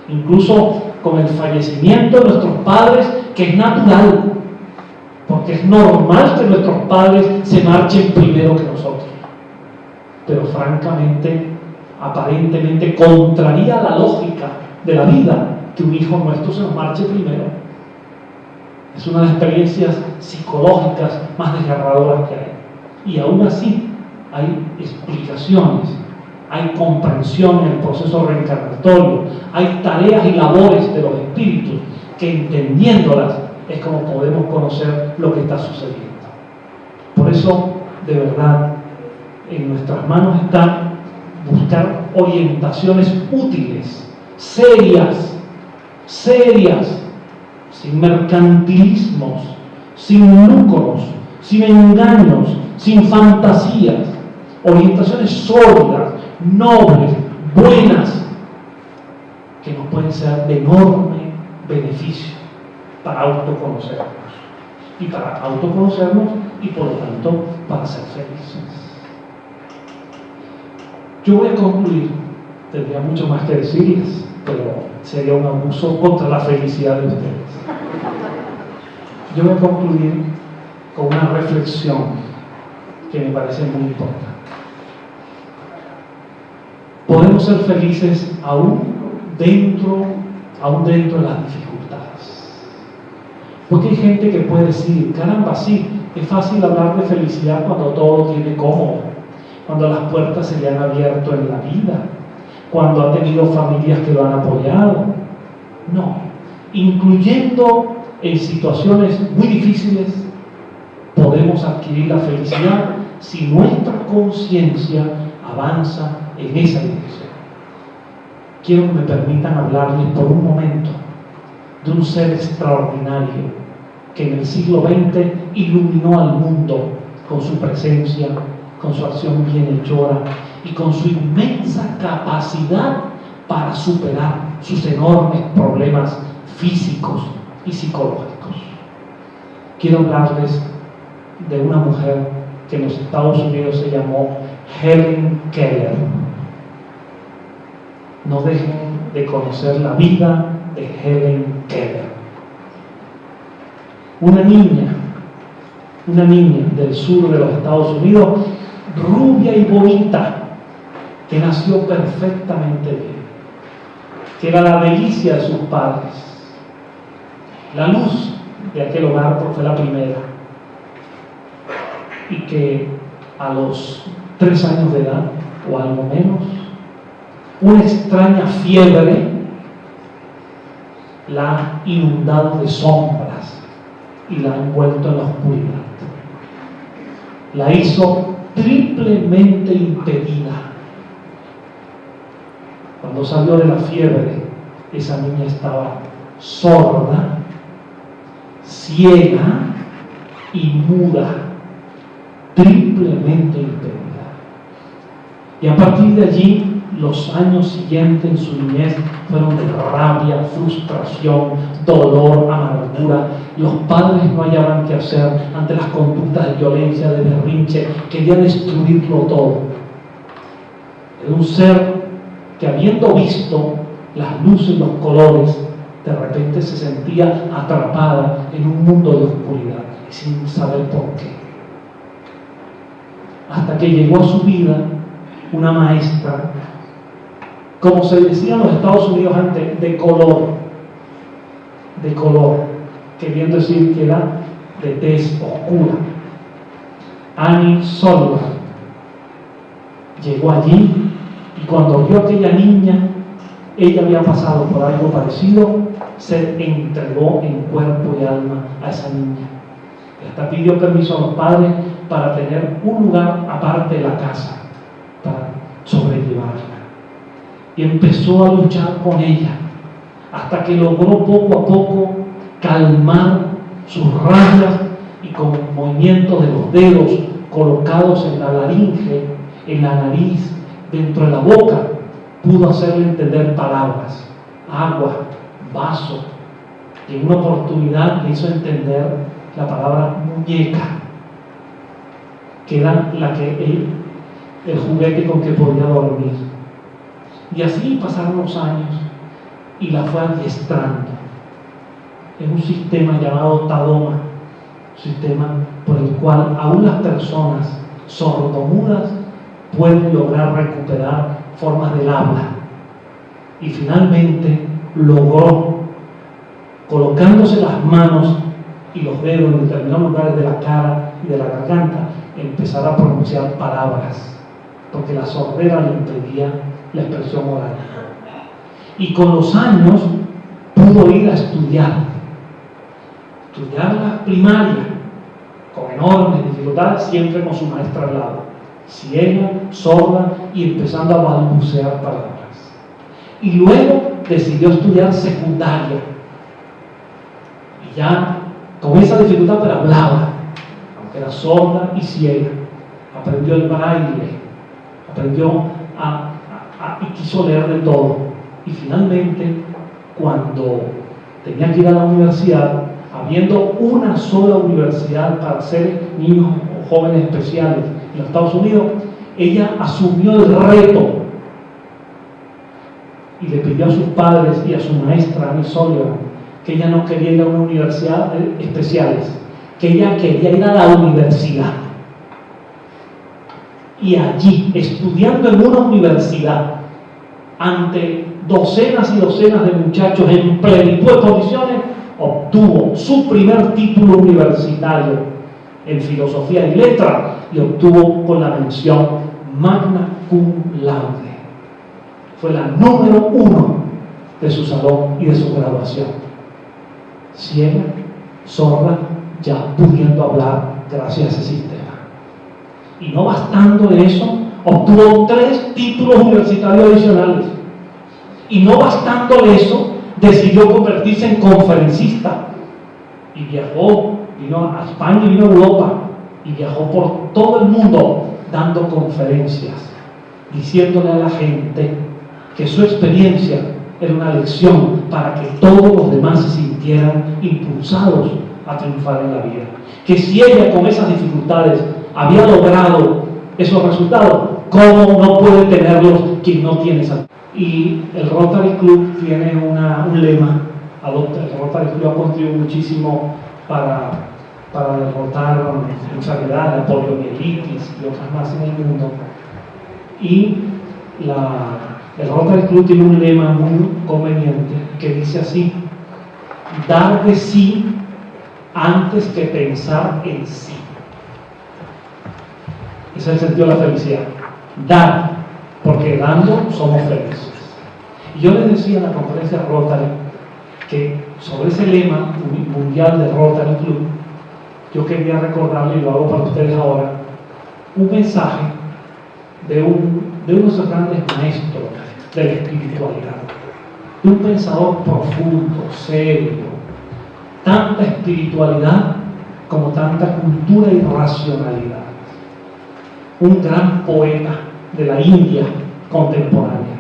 incluso con el fallecimiento de nuestros padres, que es natural, porque es normal que nuestros padres se marchen primero que nosotros. Pero francamente, aparentemente, contraría la lógica de la vida que un hijo nuestro se nos marche primero. Es una de las experiencias psicológicas más desgarradoras que hay. Y aún así, hay explicaciones, hay comprensión en el proceso reencarnatorio, hay tareas y labores de los espíritus que, entendiéndolas, es como podemos conocer lo que está sucediendo. Por eso, de verdad, en nuestras manos está buscar orientaciones útiles, serias, sin mercantilismos, sin lucros, sin engaños, sin fantasías, orientaciones sólidas, nobles, buenas, que nos pueden ser de enorme beneficio para autoconocernos y por lo tanto para ser felices. Yo voy a concluir, tendría mucho más que decirles, pero sería un abuso contra la felicidad de ustedes. Yo voy a concluir con una reflexión que me parece muy importante. Podemos ser felices aún dentro de las dificultades. Porque hay gente que puede decir: caramba, sí, es fácil hablar de felicidad cuando todo lo tiene cómodo, cuando las puertas se le han abierto en la vida, cuando ha tenido familias que lo han apoyado. No, incluyendo en situaciones muy difíciles, podemos adquirir la felicidad si nuestra conciencia avanza en esa dirección. Quiero que me permitan hablarles por un momento de un ser extraordinario que en el siglo XX iluminó al mundo con su presencia, con su acción bienhechora y con su inmensa capacidad para superar sus enormes problemas físicos y psicológicos. Quiero hablarles de una mujer que en los Estados Unidos se llamó Helen Keller. No dejen de conocer la vida de Helen Keller. Una niña del sur de los Estados Unidos, rubia y bonita, que nació perfectamente bien, que era la delicia de sus padres, la luz de aquel hogar, porque fue la primera, y que a los 3 años de edad, o algo menos, una extraña fiebre la ha inundado de sombras y la ha envuelto en la oscuridad. La hizo triplemente impedida. Cuando salió de la fiebre, esa niña estaba sorda, ciega y muda, triplemente impedida. Y a partir de allí, los años siguientes en su niñez fueron de rabia, frustración, dolor, amargura. Los padres no hallaban qué hacer ante las conductas de violencia, de berrinche, querían destruirlo todo. Era un ser que, habiendo visto las luces y los colores, de repente se sentía atrapada en un mundo de oscuridad, sin saber por qué. Hasta que llegó a su vida una maestra, como se decía en los Estados Unidos antes, de color, queriendo decir que era de tez oscura. Annie Sullivan llegó allí, y cuando vio a aquella niña, ella había pasado por algo parecido, se entregó en cuerpo y alma a esa niña. Hasta pidió permiso a los padres para tener un lugar aparte de la casa, para sobrellevarla. Y empezó a luchar con ella, hasta que logró poco a poco calmar sus rabias, y con movimientos de los dedos colocados en la laringe, en la nariz, dentro de la boca, pudo hacerle entender palabras: agua, vaso. Y en una oportunidad le hizo entender la palabra muñeca, que era el juguete con que podía dormir. Y así pasaron los años y la fue adiestrando en un sistema llamado Tadoma, un sistema por el cual aún las personas sordomudas pueden lograr recuperar formas del habla. Y finalmente logró, colocándose las manos y los dedos en determinados lugares de la cara y de la garganta, empezar a pronunciar palabras, porque la sordera le impedía la expresión oral. Y con los años pudo ir a estudiar la primaria, con enormes dificultades, siempre con su maestra al lado, ciega, sorda y empezando a balbucear palabras. Y luego decidió estudiar secundaria, y ya con esa dificultad, pero hablaba, aunque era sorda y ciega. Aprendió el braille, aprendió y quiso leer de todo. Y finalmente, cuando tenía que ir a la universidad, habiendo una sola universidad para hacer niños o jóvenes especiales en los Estados Unidos, ella asumió el reto y le pidió a sus padres y a su maestra, Annie Sullivan, que ella no quería ir a una universidad de especiales, que ella quería ir a la universidad. Y allí, estudiando en una universidad, ante docenas y docenas de muchachos en plenitud de condiciones, obtuvo su primer título universitario en filosofía y letras, y obtuvo con la mención magna cum laude. Fue la número 1 de su salón y de su graduación. Ciega, sorda, ya pudiendo hablar gracias a ese sistema. Y no bastando de eso, obtuvo 3 títulos universitarios adicionales. Y no bastando de eso, decidió convertirse en conferencista. Y viajó, vino a España y vino a Europa. Y viajó por todo el mundo dando conferencias, diciéndole a la gente que su experiencia era una lección para que todos los demás se sintieran impulsados a triunfar en la vida. Que si ella con esas dificultades había logrado esos resultados, ¿Cómo no puede tenerlos quien no tiene salud? Y el Rotary Club tiene un lema, el Rotary Club ha contribuido muchísimo para derrotar enfermedades, poliomielitis y otras más en el mundo. Y el Rotary Club tiene un lema muy conveniente que dice así: dar de sí antes que pensar en sí. Ese es el sentido de la felicidad. Dar, porque dando somos felices. Y yo les decía en la conferencia Rotary que sobre ese lema mundial de Rotary Club, yo quería recordarle, y lo hago para ustedes ahora, un mensaje de uno de los grandes maestros de la espiritualidad, de un pensador profundo, serio, tanta espiritualidad como tanta cultura y racionalidad. Un gran poeta de la India contemporánea.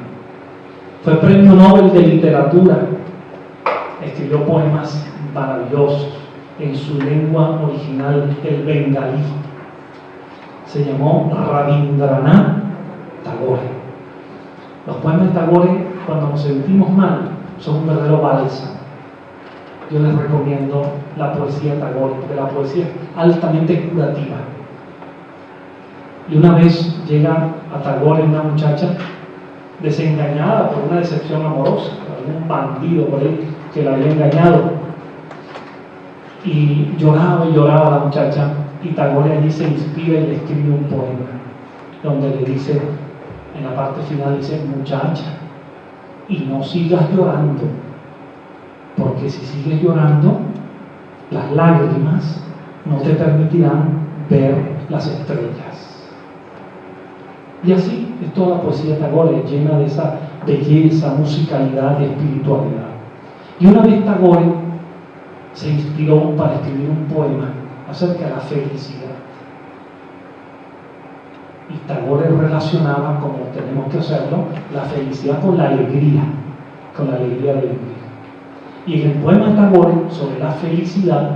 Fue premio Nobel de literatura. Escribió poemas maravillosos en su lengua original, el bengalí. Se llamó Rabindranath Tagore. Los poemas de Tagore, cuando nos sentimos mal, son un verdadero bálsamo. Yo les recomiendo la poesía de Tagore, porque la poesía es altamente curativa. Y una vez llega a Tagore una muchacha desengañada por una decepción amorosa, por algún bandido por ahí que la había engañado. Y lloraba la muchacha, y Tagore allí se inspira y le escribe un poema, donde le dice, en la parte final dice: muchacha, y no sigas llorando, porque si sigues llorando, las lágrimas no te permitirán ver las estrellas. Y así es toda la poesía de Tagore, llena de esa belleza, musicalidad y espiritualidad. Y una vez Tagore se inspiró para escribir un poema acerca de la felicidad. Y Tagore relacionaba, como tenemos que hacerlo, la felicidad con la alegría de vivir. Y en el poema de Tagore sobre la felicidad,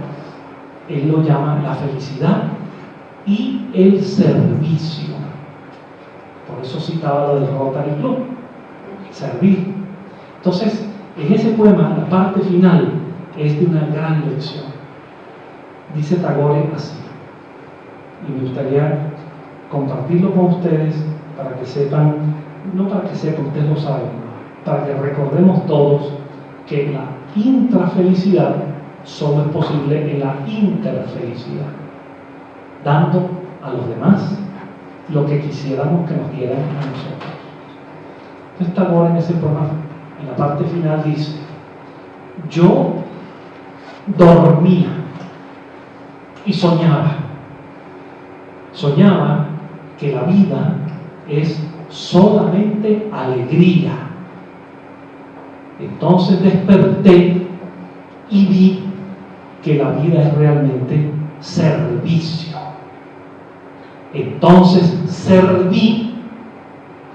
él lo llama la felicidad y el servicio. Por eso citaba lo del Rotary Club, servir. Entonces, en ese poema, la parte final es de una gran lección. Dice Tagore así, y me gustaría compartirlo con ustedes para que sepan, no para que sepan, ustedes lo saben, para que recordemos todos que la intrafelicidad solo es posible en la interfelicidad, dando a los demás lo que quisiéramos que nos dieran a nosotros. Entonces Tagore en ese programa, en la parte final dice: yo dormía y soñaba que la vida es solamente alegría. Entonces desperté y vi que la vida es realmente servicio. Entonces serví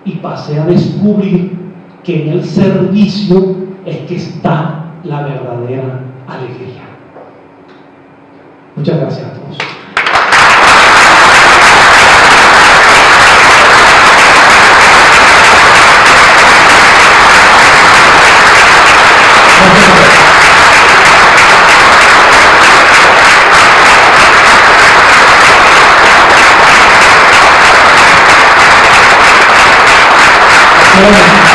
y pasé a descubrir que en el servicio es que está la verdadera alegría. Muchas gracias a todos. Gracias.